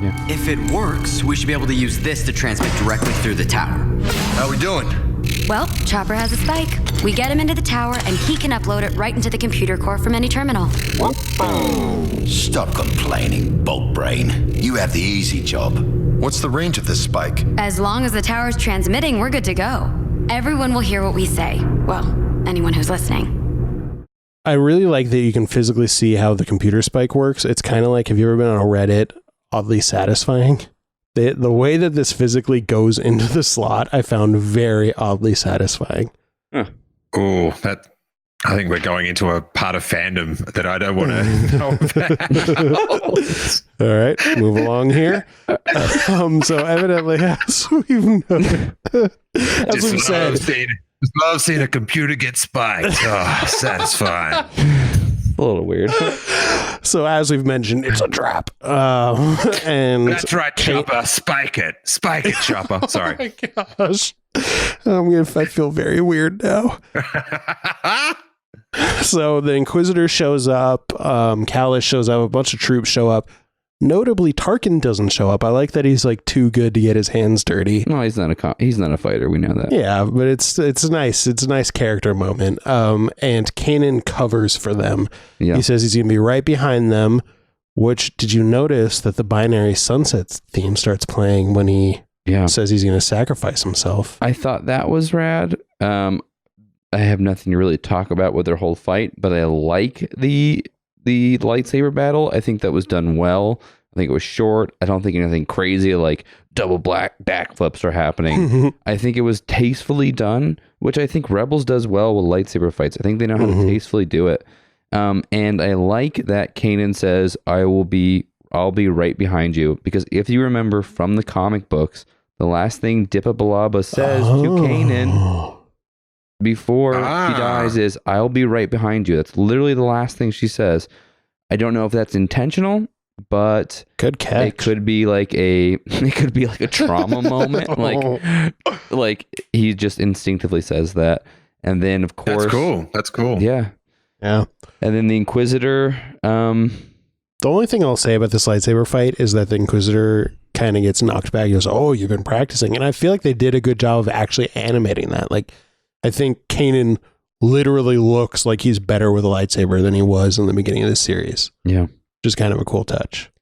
Yeah. If it works, we should be able to use this to transmit directly through the tower. How we doing? Well, Chopper has a spike. We get him into the tower, and he can upload it right into the computer core from any terminal. Stop complaining, boat brain. You have the easy job. What's the range of this spike? As long as the tower's transmitting, we're good to go. Everyone will hear what we say. Well, anyone who's listening. I really like that you can physically see how the computer spike works. It's kind of like, have you ever been on a Reddit? Oddly satisfying. The way that this physically goes into the slot, I found very oddly satisfying. Oh, I think we're going into a part of fandom that I don't want to know about. All right, move along here. So evidently, as we've noted, as we've said, love seeing a computer get spiked. Oh, satisfying. A little weird. So as we've mentioned, it's a trap. And that's right, Chopper. Spike it, Chopper. Sorry. Oh my gosh, I feel very weird now. So the Inquisitor shows up. Callus shows up. A bunch of troops show up. Notably, Tarkin doesn't show up. I like that he's like too good to get his hands dirty. No, he's not a fighter. We know that. Yeah, but it's nice. It's a nice character moment. And Kanan covers for them. Yeah. He says he's going to be right behind them. Which, did you notice that the Binary Sunsets theme starts playing when he says he's going to sacrifice himself? I thought that was rad. I have nothing to really talk about with their whole fight, but I like the lightsaber battle. I think that was done well. I think it was short. I don't think anything crazy like double black backflips are happening. I think it was tastefully done, which I think Rebels does well with lightsaber fights. I think they know how to tastefully do it. And I like that Kanan says, I'll be right behind you. Because if you remember from the comic books, the last thing Dippa Balaba says to Kanan before he dies is, I'll be right behind you. That's literally the last thing she says. I don't know if that's intentional, but good catch. It could be like a trauma moment. Like he just instinctively says that. And then of course That's cool. Yeah. Yeah. And then the Inquisitor, the only thing I'll say about this lightsaber fight is that the Inquisitor kind of gets knocked back. He goes, "Oh, you've been practicing." And I feel like they did a good job of actually animating that. Like, I think Kanan literally looks like he's better with a lightsaber than he was in the beginning of this series. Yeah. Which is kind of a cool touch.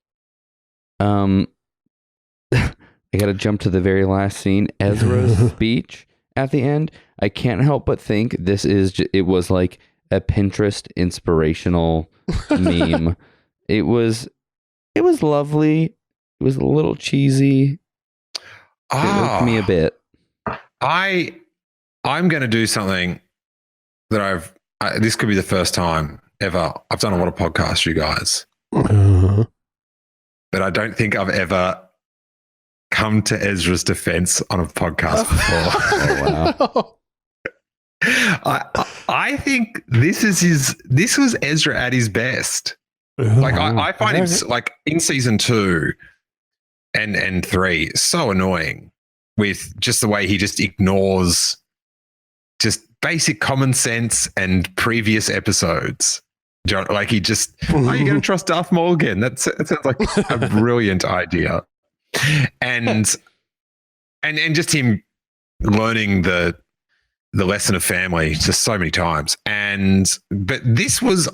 I got to jump to the very last scene, Ezra's speech at the end. I can't help but think it was like a Pinterest inspirational meme. It was lovely. It was a little cheesy. It irked me a bit. I'm going to do something that this could be the first time ever. I've done a lot of podcasts, you guys, but I don't think I've ever come to Ezra's defense on a podcast before. Oh, wow. I think this was Ezra at his best. Like I find him like in season 2 and 3 so annoying with just the way he just ignores just basic common sense and previous episodes. Like he just, are you going to trust Darth Maul again? That sounds like a brilliant idea. And just him learning the lesson of family just so many times. But this was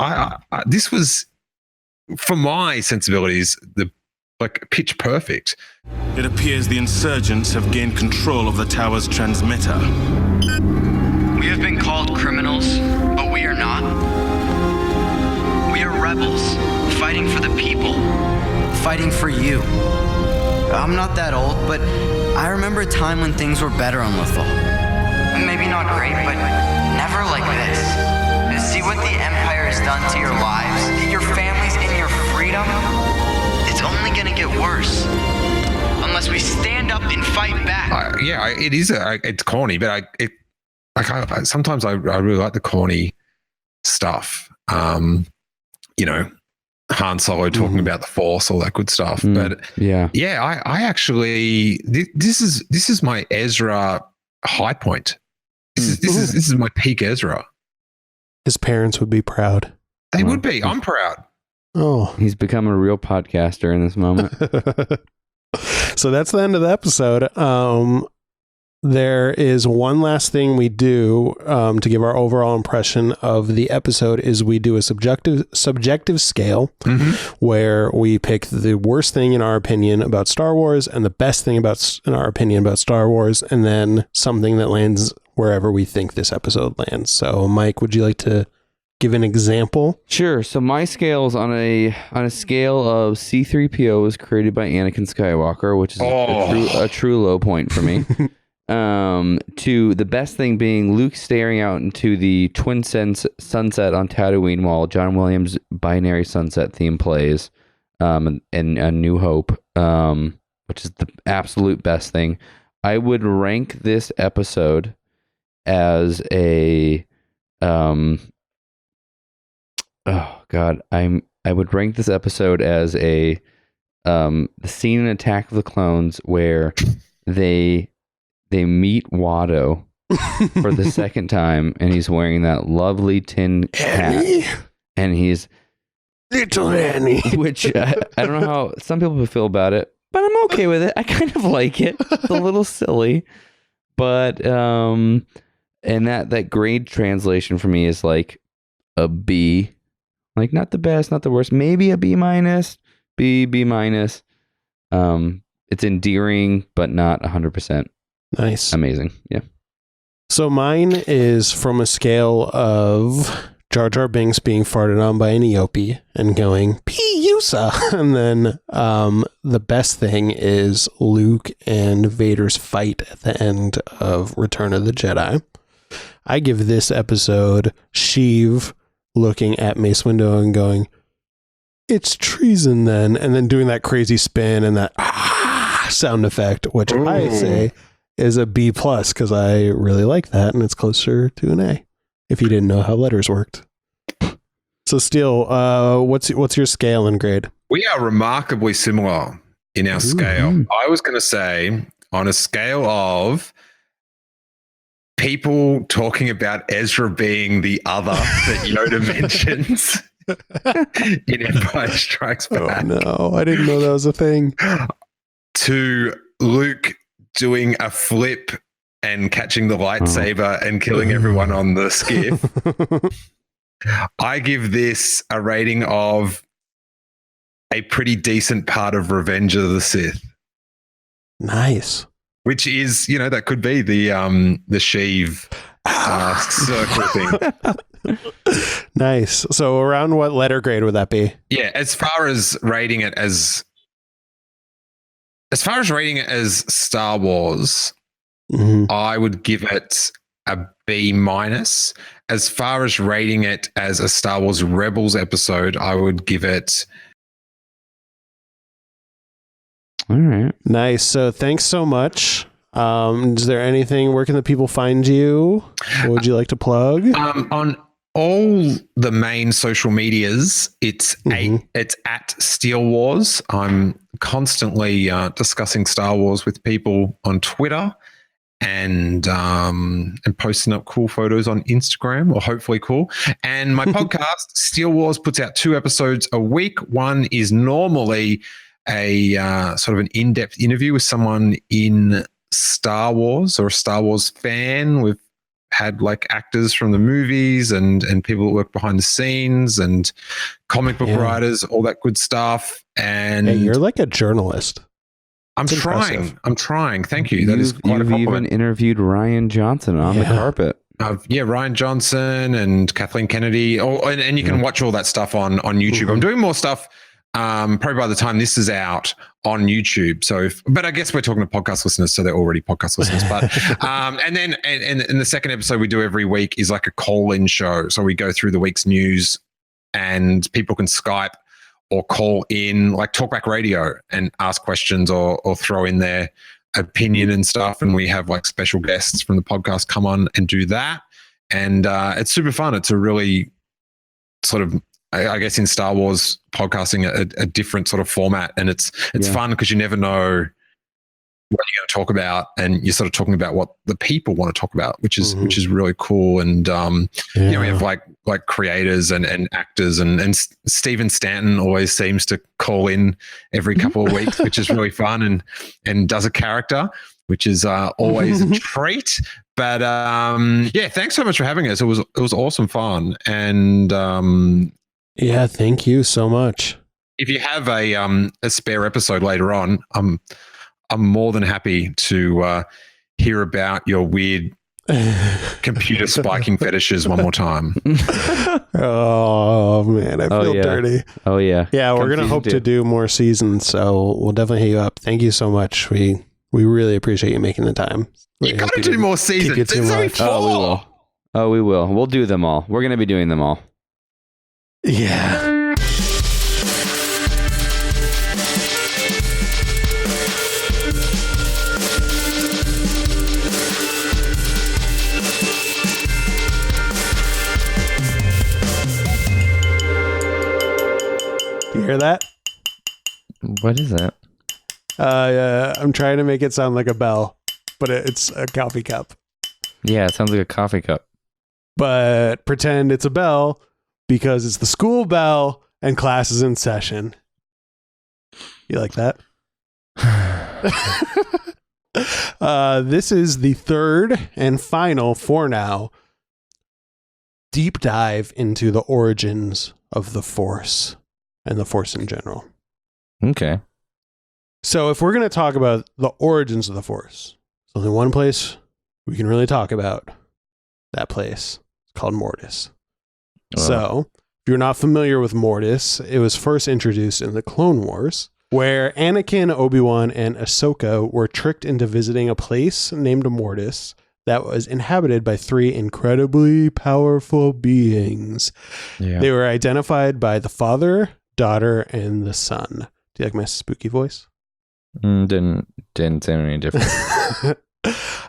for my sensibilities, pitch perfect. It appears the insurgents have gained control of the tower's transmitter. We have been called criminals, but we are not. We are rebels, fighting for the people. Fighting for you. I'm not that old, but I remember a time when things were better on Lothal. Maybe not great, but never like this. See what the Empire has done to your lives, your families, and your freedom? It's only gonna get worse. Unless we stand up and fight back. It's corny, but sometimes I really like the corny stuff. Han Solo talking about the Force, all that good stuff. But I actually this is my Ezra high point. This is my peak Ezra. His parents would be proud. They would be. I'm proud. Oh, he's become a real podcaster in this moment. So that's the end of the episode. There is one last thing we do to give our overall impression of the episode is we do a subjective scale where we pick the worst thing in our opinion about Star Wars and the best thing in our opinion about Star Wars, and then something that lands wherever we think this episode lands. So Mike, would you like to give an example? Sure. So my scale is on a scale of C-3PO was created by Anakin Skywalker, which is a true low point for me. To the best thing being Luke staring out into the twin sunset on Tatooine while John Williams' Binary Sunset theme plays, and A New Hope, which is the absolute best thing. I would rank this episode as I would rank this episode as the scene in Attack of the Clones where they meet Watto for the second time, and he's wearing that lovely tin hat, and he's little Annie, which I don't know how some people feel about it, but I'm okay with it. I kind of like it. It's a little silly, but and that grade translation for me is like a B, like not the best, not the worst, maybe a B minus, B minus. It's endearing, but not 100%. Nice. Amazing. Yeah. So mine is from a scale of Jar Jar Binks being farted on by an Eopie and going, P-Usa. And then the best thing is Luke and Vader's fight at the end of Return of the Jedi. I give this episode Sheev looking at Mace Windu and going, it's treason then. And then doing that crazy spin and that sound effect, which I say is a B plus because I really like that, and it's closer to an A if you didn't know how letters worked. So Steele, what's your scale and grade? We are remarkably similar in our scale. I was going to say on a scale of people talking about Ezra being the other that Yoda mentions in Empire Strikes Back. Oh no, I didn't know that was a thing. To Luke doing a flip and catching the lightsaber and killing everyone on the skiff. I give this a rating of a pretty decent part of Revenge of the Sith. Nice. Which is, that could be the Sheev circle thing. Nice. So around what letter grade would that be? Yeah, as far as rating it as Star Wars, I would give it a B-. As far as rating it as a Star Wars Rebels episode, I would give it. All right. Nice. So thanks so much. Is there anything, where can the people find you? What would you like to plug? On all the main social medias, it's at Steele Wars. I'm constantly discussing Star Wars with people on Twitter and posting up cool photos on Instagram, or hopefully cool. And my podcast, Steele Wars, puts out 2 episodes a week. One is normally a sort of an in-depth interview with someone in Star Wars or a Star Wars fan. We've had like actors from the movies and people that work behind the scenes and comic book writers, all that good stuff. And you're like a journalist. I'm trying. Thank you. That is quite a compliment. You've even interviewed Ryan Johnson on the carpet. Ryan Johnson and Kathleen Kennedy. And you can watch all that stuff on YouTube. I'm doing more stuff probably by the time this is out on YouTube. But I guess we're talking to podcast listeners, so they're already podcast listeners. But and then and the second episode we do every week is like a call-in show. So we go through the week's news, and people can Skype or call in, like Talkback Radio, and ask questions or throw in their opinion and stuff. And we have like special guests from the podcast come on and do that. And it's super fun. It's a really sort of, I guess in Star Wars podcasting, a different sort of format. And it's fun because you never know what you're going to talk about, and you're sort of talking about what the people want to talk about, which is really cool. And we have like creators and actors, and Stephen Stanton always seems to call in every couple of weeks, which is really fun, and does a character, which is always a treat. But thanks so much for having us. It was awesome fun. And thank you so much. If you have a spare episode later on, I'm more than happy to hear about your weird computer spiking fetishes one more time. Oh man, I feel dirty. Oh yeah. Yeah, we're gonna hope to do more seasons, so we'll definitely hit you up. Thank you so much. We really appreciate you making the time. You gotta do more seasons. There's only 4. Oh, we will. We'll do them all. We're gonna be doing them all. Yeah. You hear that? What is that? I'm trying to make it sound like a bell, but it's a coffee cup. Yeah, it sounds like a coffee cup. But pretend it's a bell because it's the school bell and class is in session. You like that? This is the third and final, for now, deep dive into the origins of the Force and the Force in general. Okay. So if we're going to talk about the origins of the Force, there's only one place we can really talk about that place. It's called Mortis. So if you're not familiar with Mortis, it was first introduced in the Clone Wars, where Anakin, Obi-Wan, and Ahsoka were tricked into visiting a place named Mortis that was inhabited by 3 incredibly powerful beings. Yeah. They were identified by the father, daughter, and the son. Do you like my spooky voice? Didn't sound any different.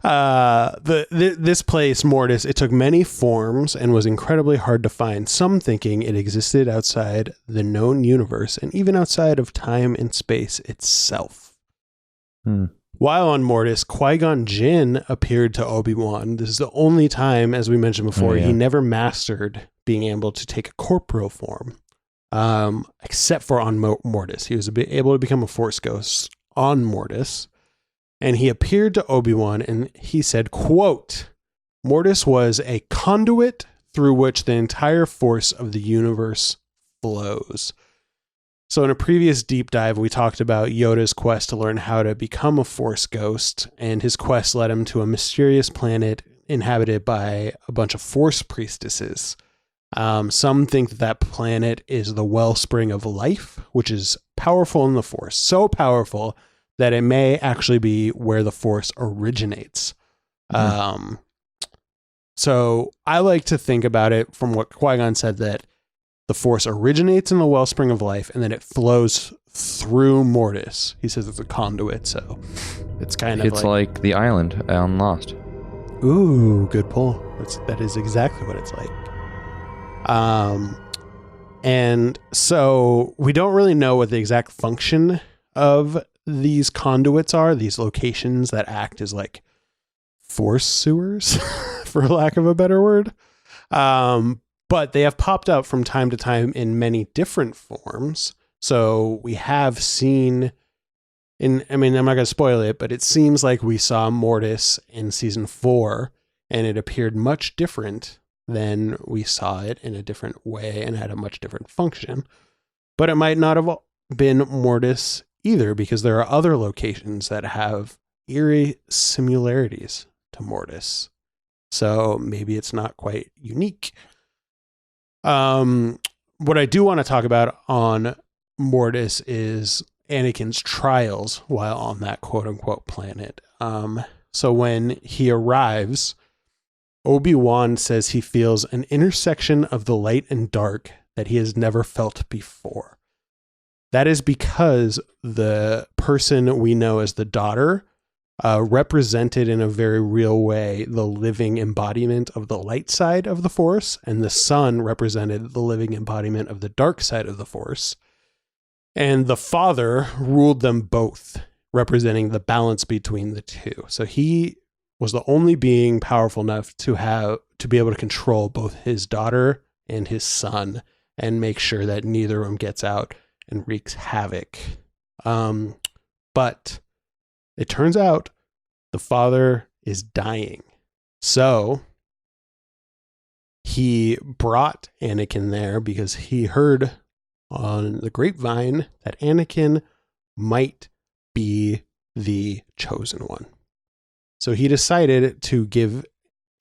This place, Mortis, it took many forms and was incredibly hard to find, some thinking it existed outside the known universe and even outside of time and space itself. While on Mortis, Qui-Gon Jinn appeared to Obi-Wan. This is the only time, as we mentioned before, he never mastered being able to take a corporeal form, except for on Mortis. He was able to become a Force ghost on Mortis. And he appeared to Obi-Wan and he said, quote, Mortis was a conduit through which the entire force of the universe flows. So in a previous deep dive, we talked about Yoda's quest to learn how to become a Force ghost, and his quest led him to a mysterious planet inhabited by a bunch of Force priestesses. Some think that planet is the wellspring of life, which is powerful in the Force, so powerful that it may actually be where the Force originates. So I like to think about it from what Qui-Gon said, that the Force originates in the wellspring of life and then it flows through Mortis. He says it's a conduit, so it's kind of like the island on Lost. Ooh, good pull. That is exactly what it's like. And so we don't really know what the exact function of these conduits are, these locations that act as like Force sewers, for lack of a better word. But they have popped up from time to time in many different forms. So we have seen I'm not going to spoil it, but it seems like we saw Mortis in season 4 and it appeared much different than we saw it in a different way and had a much different function. But it might not have been Mortis either, because there are other locations that have eerie similarities to Mortis. So maybe it's not quite unique. What I do want to talk about on Mortis is Anakin's trials while on that quote unquote planet. So when he arrives, Obi-Wan says he feels an intersection of the light and dark that he has never felt before. That is because the person we know as the daughter represented in a very real way the living embodiment of the light side of the Force, and the son represented the living embodiment of the dark side of the Force. And the father ruled them both, representing the balance between the two. So he was the only being powerful enough to be able to control both his daughter and his son and make sure that neither of them gets out and wreaks havoc. But it turns out the father is dying. So he brought Anakin there because he heard on the grapevine that Anakin might be the chosen one. So he decided to give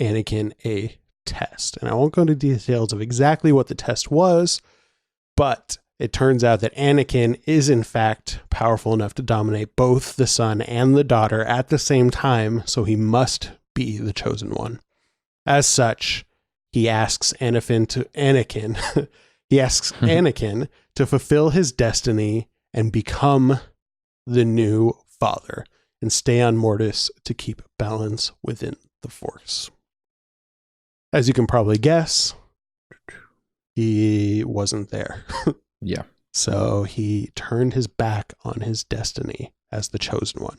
Anakin a test. And I won't go into details of exactly what the test was, but it turns out that Anakin is in fact powerful enough to dominate both the son and the daughter at the same time, so he must be the chosen one. As such, he asks Anakin to fulfill his destiny and become the new father and stay on Mortis to keep balance within the Force. As you can probably guess, he wasn't there. Yeah. So he turned his back on his destiny as the chosen one.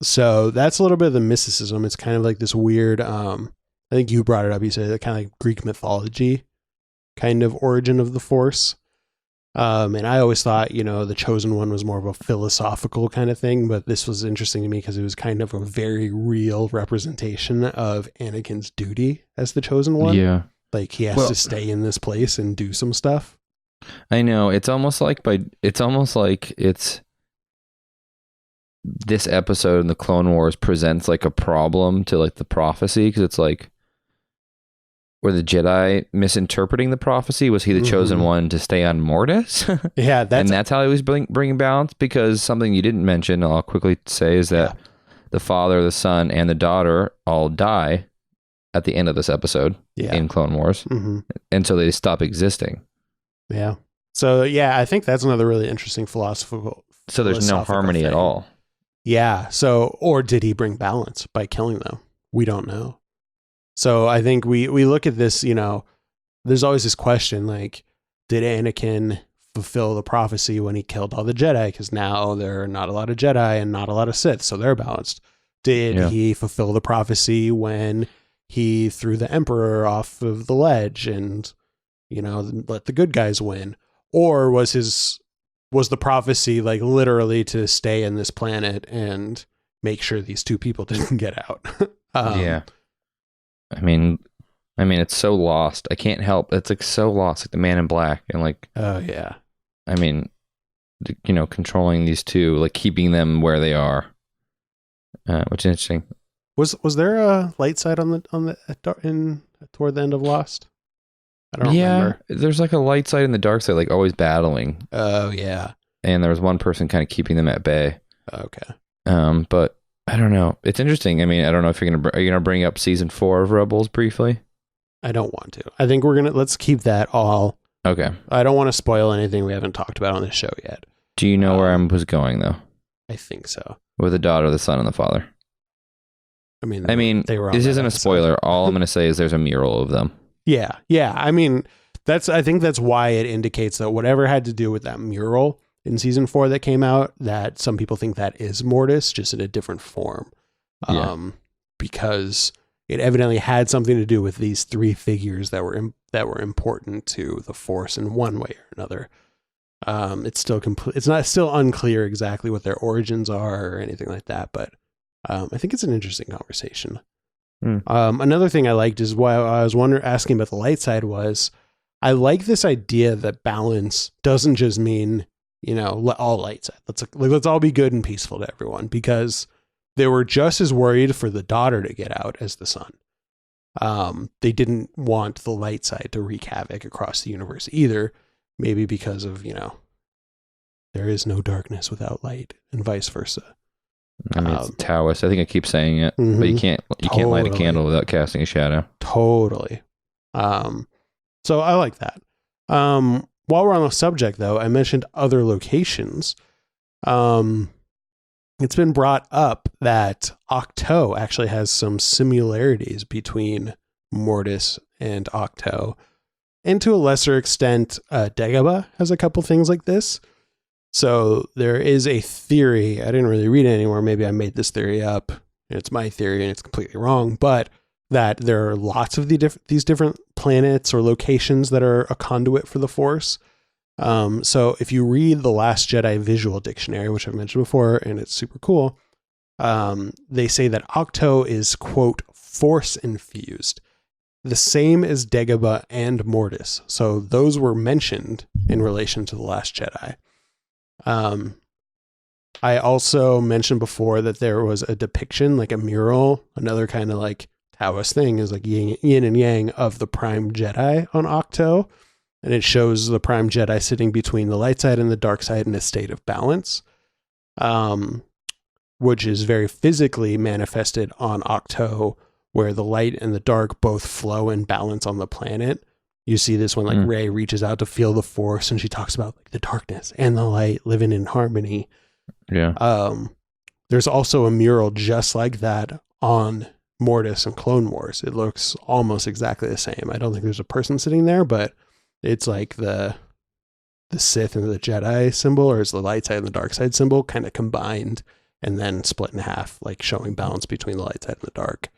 So that's a little bit of the mysticism. It's kind of like this weird, I think you brought it up. You said it kind of like Greek mythology kind of origin of the Force. And I always thought, the chosen one was more of a philosophical kind of thing, but this was interesting to me because it was kind of a very real representation of Anakin's duty as the chosen one. Yeah. Like he has to stay in this place and do some stuff. I know. It's almost like it's this episode in the Clone Wars presents like a problem to like the prophecy, because it's like, were the Jedi misinterpreting the prophecy? Was he the chosen one to stay on Mortis? Yeah, that's how he was bringing balance. Because something you didn't mention, I'll quickly say, is that the father, the son, and the daughter all die at the end of this episode in Clone Wars, and so they stop existing. Yeah. So I think that's another really interesting philosophical. So there's no harmony at all. Yeah. So, or did he bring balance by killing them? We don't know. So I think we look at this, there's always this question, like, did Anakin fulfill the prophecy when he killed all the Jedi? Because now there are not a lot of Jedi and not a lot of Sith, so they're balanced. Did he fulfill the prophecy when he threw the Emperor off of the ledge and, let the good guys win? Or was the prophecy like literally to stay in this planet and make sure these two people didn't get out? Yeah. I mean, it's so lost. I can't help. It's like so lost, like the Man in Black, and like, oh yeah. I mean, controlling these two, like keeping them where they are, which is interesting. Was there a light side toward the end of Lost? I don't remember. There's like a light side and the dark side, like always battling. Oh yeah. And there was one person kind of keeping them at bay. Okay. But I don't know. It's interesting. I mean, I don't know if are you gonna bring up season 4 of Rebels briefly? I don't want to. I think let's keep that all. Okay. I don't want to spoil anything we haven't talked about on this show yet. Do you know where I was going though? I think so. With the daughter, the son, and the father. I mean, they were. This isn't a spoiler. All I'm going to say is there's a mural of them. Yeah. I mean, I think that's why it indicates that whatever had to do with that mural in season 4 that came out, that some people think that is Mortis, just in a different form. Because it evidently had something to do with these 3 figures that were important to the Force in one way or another. It's still unclear exactly what their origins are or anything like that, but I think it's an interesting conversation. Another thing I liked is why I was asking about the light side was I like this idea that balance doesn't just mean, all light side. Let's all be good and peaceful to everyone, because they were just as worried for the daughter to get out as the son. They didn't want the light side to wreak havoc across the universe either, maybe because of, there is no darkness without light and vice versa. I mean, it's Taoist. I think I keep saying it, but you can't light a candle without casting a shadow. Totally. So I like that. While we're on the subject, though, I mentioned other locations. It's been brought up that Octo actually has some similarities between Mortis and Octo, and to a lesser extent, Dagobah has a couple things like this. So there is a theory, I didn't really read it anywhere, maybe I made this theory up, it's my theory and it's completely wrong, but that there are lots of these different planets or locations that are a conduit for the Force. So if you read the Last Jedi Visual Dictionary, which I've mentioned before, and it's super cool, they say that Octo is, quote, Force infused, the same as Dagobah and Mortis. So those were mentioned in relation to the Last Jedi. I also mentioned before that there was a depiction, like a mural, another kind of like Taoist thing is like yin and yang of the Prime Jedi on Octo. And it shows the Prime Jedi sitting between the light side and the dark side in a state of balance, which is very physically manifested on Octo, where the light and the dark both flow and balance on the planet. You see this when like Rey reaches out to feel the Force, and she talks about like the darkness and the light living in harmony. Yeah. There's also a mural just like that on Mortis and Clone Wars. It looks almost exactly the same. I don't think there's a person sitting there, but it's like the Sith and the Jedi symbol, or is the light side and the dark side symbol kind of combined and then split in half, like showing balance between the light side and the dark.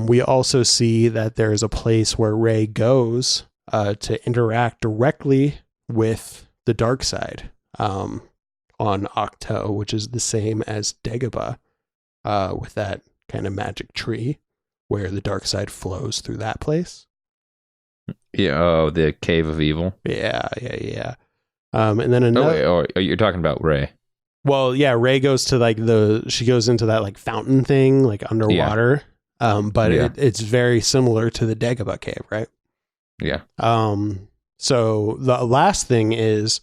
We also see that there is a place where Rey goes to interact directly with the dark side on Octo, which is the same as Dagobah, with that kind of magic tree where the dark side flows through that place. Yeah, oh, the Cave of Evil. Yeah. And then another. You're talking about Rey. Well, yeah, Rey goes to she goes into that like fountain thing, like underwater. Yeah. But it's very similar to the Dagobah cave, right? Yeah. So the last thing is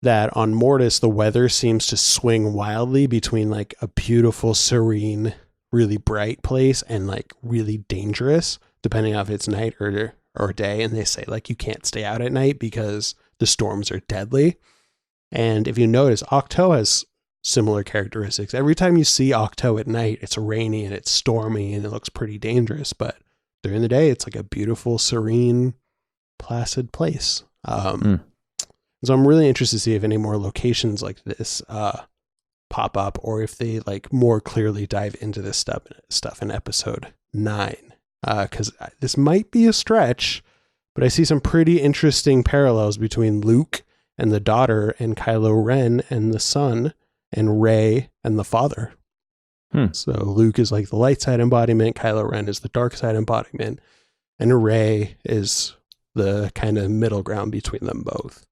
that on Mortis, the weather seems to swing wildly between like a beautiful, serene, really bright place and like really dangerous, depending on if it's night or day. And they say like you can't stay out at night because the storms are deadly. And if you notice, Octo has similar characteristics. Every time you see Octo at night, it's rainy and it's stormy and it looks pretty dangerous, but during the day, it's like a beautiful, serene, placid place. So I'm really interested to see if any more locations like this pop up, or if they like more clearly dive into this stuff in episode 9. Because this might be a stretch, but I see some pretty interesting parallels between Luke and the daughter, and Kylo Ren and the son, and Rey and the father. So Luke is like the light side embodiment, Kylo Ren is the dark side embodiment, and Rey is the kind of middle ground between them both.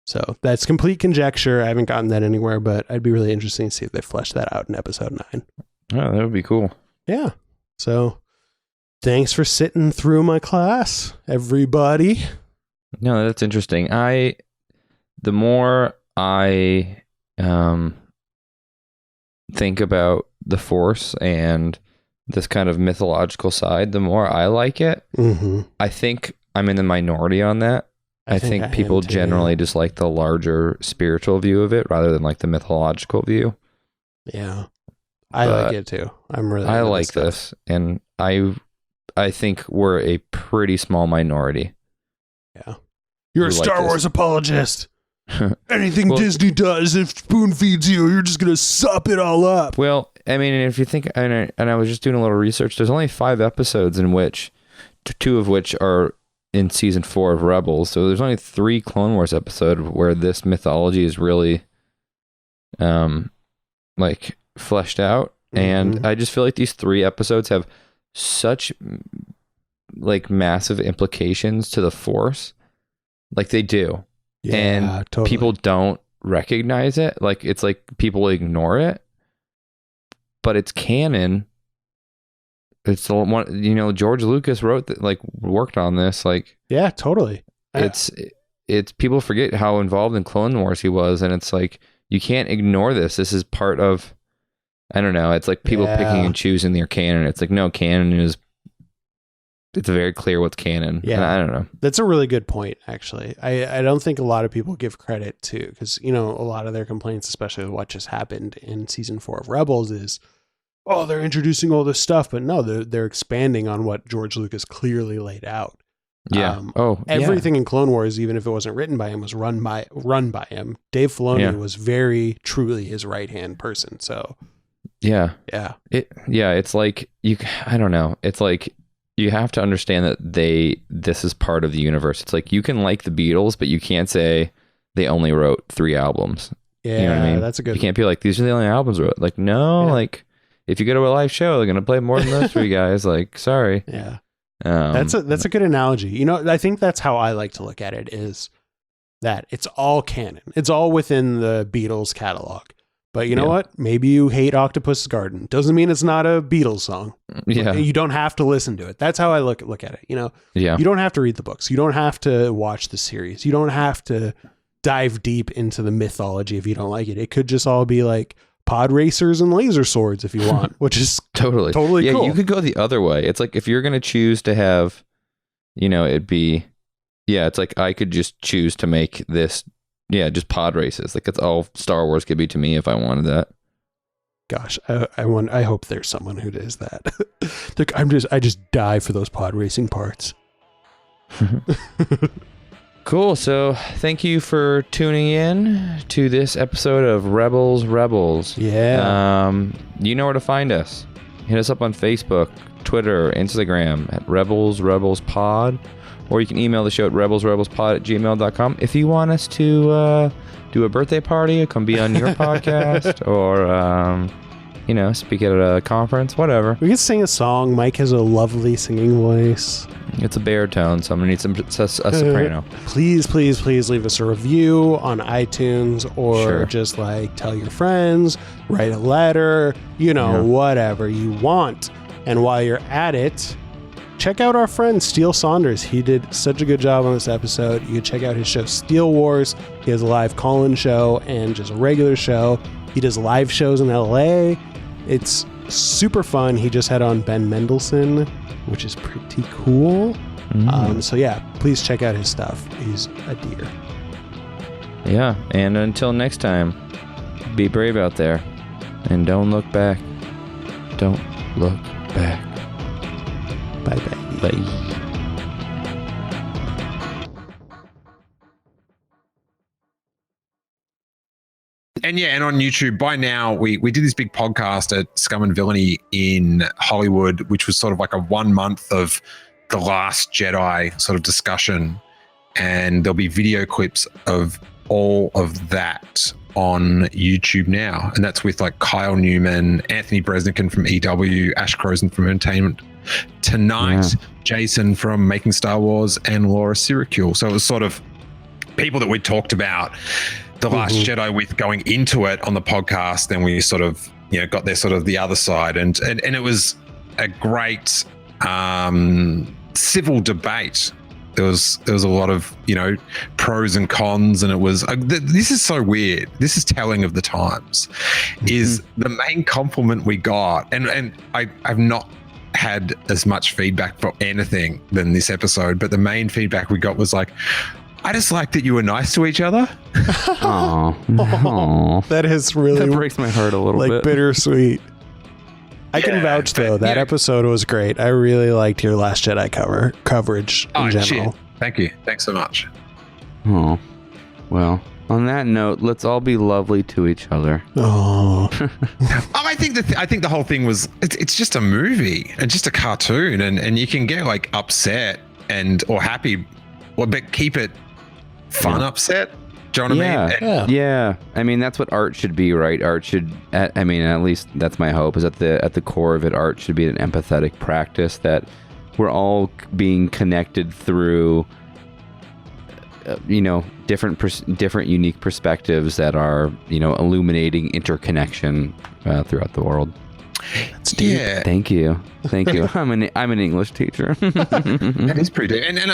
So that's complete conjecture. I haven't gotten that anywhere, but I'd be really interested to see if they flesh that out in episode 9. Oh, that would be cool. Yeah. So thanks for sitting through my class, everybody. No, that's interesting. The more I think about the Force and this kind of mythological side, the more I like it. Mm-hmm. I think I'm in the minority on that. I think people generally just like the larger spiritual view of it rather than like the mythological view. Yeah. I like it too. I like this, and I think we're a pretty small minority. Yeah. You're a Star Wars apologist. Anything Disney does, if spoon feeds you, you're just going to sup it all up. Well, I mean, if you think, and I was just doing a little research, there's only 5 episodes in which 2 of which are in season 4 of Rebels. So there's only 3 Clone Wars episodes where this mythology is really like fleshed out. Mm-hmm. And I just feel like these 3 episodes have such like massive implications to the Force. Like they do. Yeah, and totally. People don't recognize it. Like it's like people ignore it, but it's canon. It's the one, George Lucas wrote that, like worked on this. Like, yeah, totally. It's people forget how involved in Clone Wars he was. And it's like, you can't ignore this. This is part of, I don't know. It's like people picking and choosing their canon. It's like, no, canon is, it's very clear what's canon. Yeah. And I don't know. That's a really good point, actually. I don't think a lot of people give credit to, because, a lot of their complaints, especially with what just happened in season 4 of Rebels, is, oh, they're introducing all this stuff, but no, they're expanding on what George Lucas clearly laid out. Yeah. Everything in Clone Wars, even if it wasn't written by him, was run by him. Dave Filoni was very truly his right-hand person. So yeah. It's like I don't know. It's like you have to understand that this is part of the universe. It's like you can like the Beatles, but you can't say they only wrote 3 albums. Yeah, you know what I mean? That's a good. You can't be like, these are the only albums wrote. Like, no, like if you go to a live show, they're gonna play more than those 3 guys. Like, sorry. Yeah. That's a good analogy. I think that's how I like to look at it, is that it's all canon. It's all within the Beatles catalog. But you know what? Maybe you hate Octopus Garden. Doesn't mean it's not a Beatles song. Yeah. You don't have to listen to it. That's how I look at it. Yeah. You don't have to read the books. You don't have to watch the series. You don't have to dive deep into the mythology if you don't like it. It could just all be like pod racers and laser swords if you want, which is totally cool. Yeah, you could go the other way. It's like if you're going to choose to have, it'd be, it's like I could just choose to make this, just pod races. Like it's all Star Wars could be to me if I wanted that. Gosh, I hope there's someone who does that. Like I just die for those pod racing parts. Cool. So thank you for tuning in to this episode of Rebels. Yeah. You know where to find us. Hit us up on Facebook, Twitter, Instagram at Rebels Pod, or you can email the show at rebelspod@gmail.com if you want us to do a birthday party, or come be on your podcast, or speak at a conference, whatever. We can sing a song. Mike has a lovely singing voice. It's a baritone, so I'm gonna need a soprano. Please leave us a review on iTunes, or just like tell your friends, write a letter, whatever you want. And while you're at it, check out our friend Steele Saunders. He did such a good job on this episode. You can check out his show Steele Wars. He has a live call-in show and just a regular show. He does live shows in LA. It's super fun. He just had on Ben Mendelsohn, which is pretty cool. So yeah, please check out his stuff. He's a dear. Yeah, and until next time, be brave out there. And don't look back. Don't look back. Bye-bye. Bye. And on YouTube, by now, we did this big podcast at Scum and Villainy in Hollywood, which was sort of like a 1 month of The Last Jedi sort of discussion. And there'll be video clips of all of that on YouTube now. And that's with like Kyle Newman, Anthony Bresnikan from EW, Ash Croson from Entertainment Tonight, Jason from Making Star Wars, and Laura Syracuse. So it was sort of people that we talked about The Last Jedi with going into it on the podcast. Then we sort of, got there sort of the other side. And it was a great civil debate. There was a lot of, pros and cons, and it was, this is so weird. This is telling of the times, is the main compliment we got. And I've not had as much feedback for anything than this episode, but the main feedback we got was like, I just like that you were nice to each other. Oh, that is really that breaks my heart a little bit. Bittersweet. I can vouch though, that episode was great. I really liked your Last Jedi coverage in general. Shit. Thank you. Thanks so much. Oh, well, on that note, let's all be lovely to each other. Oh, I think the whole thing was, it's just a movie and just a cartoon, and you can get like upset or happy, but keep it fun upset. Do you know what I mean? Yeah. I mean, that's what art should be, right? Art should, at least that's my hope, is at the core of it, art should be an empathetic practice that we're all being connected through, different unique perspectives that are, illuminating interconnection throughout the world. That's deep. Yeah. Thank you. I'm an English teacher. That is pretty deep. And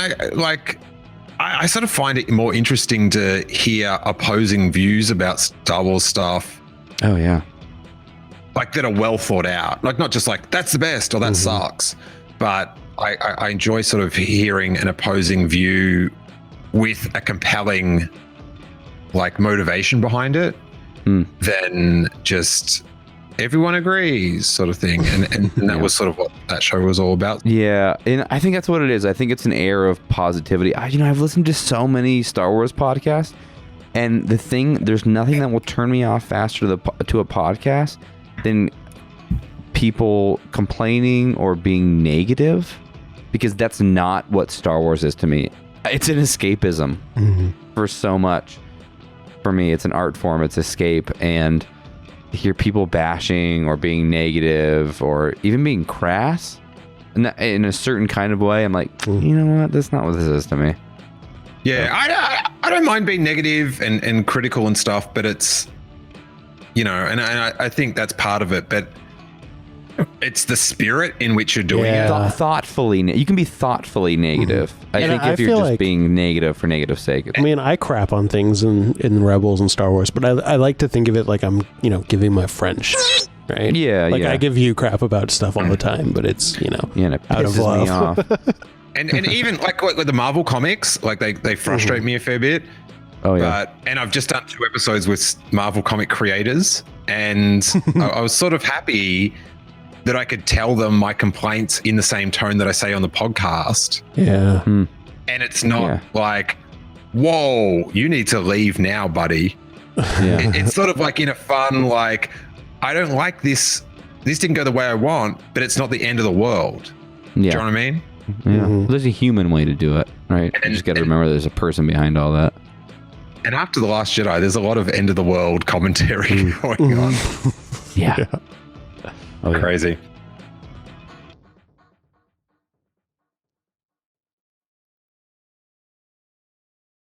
I sort of find it more interesting to hear opposing views about Star Wars stuff. Oh, yeah. Like that are well thought out. Like not just like, that's the best or that sucks. But I enjoy sort of hearing an opposing view with a compelling like motivation behind it than just everyone agrees sort of thing. And that was sort of what that show was all about. Yeah. And I think that's what it is. I think it's an air of positivity. I've listened to so many Star Wars podcasts, and there's nothing that will turn me off faster to a podcast than people complaining or being negative, because that's not what Star Wars is to me. It's an escapism for so much. For me, it's an art form. It's escape. And hear people bashing or being negative or even being crass in a certain kind of way, I'm like, you know what? That's not what this is to me. Yeah, I don't mind being negative and critical and stuff, but it's, and I think that's part of it, but it's the spirit in which you're doing it. Thoughtfully, you can be thoughtfully negative. I think if you're just being negative for negative sake. I mean, I crap on things in Rebels and Star Wars, but I like to think of it like I'm, giving my friend shit, right? Yeah, I give you crap about stuff all the time, but it's, and it out of pisses love. me off. And even like with the Marvel comics, like they frustrate me a fair bit. Oh yeah. And I've just done 2 episodes with Marvel comic creators, and I was sort of happy that I could tell them my complaints in the same tone that I say on the podcast. Yeah. And it's not like, whoa, you need to leave now, buddy. Yeah. It's sort of like in a fun, like, I don't like this. This didn't go the way I want, but it's not the end of the world. Yeah. Do you know what I mean? Yeah. There's a human way to do it, right? You just got to remember there's a person behind all that. And after The Last Jedi, there's a lot of end of the world commentary going on. Yeah. Crazy.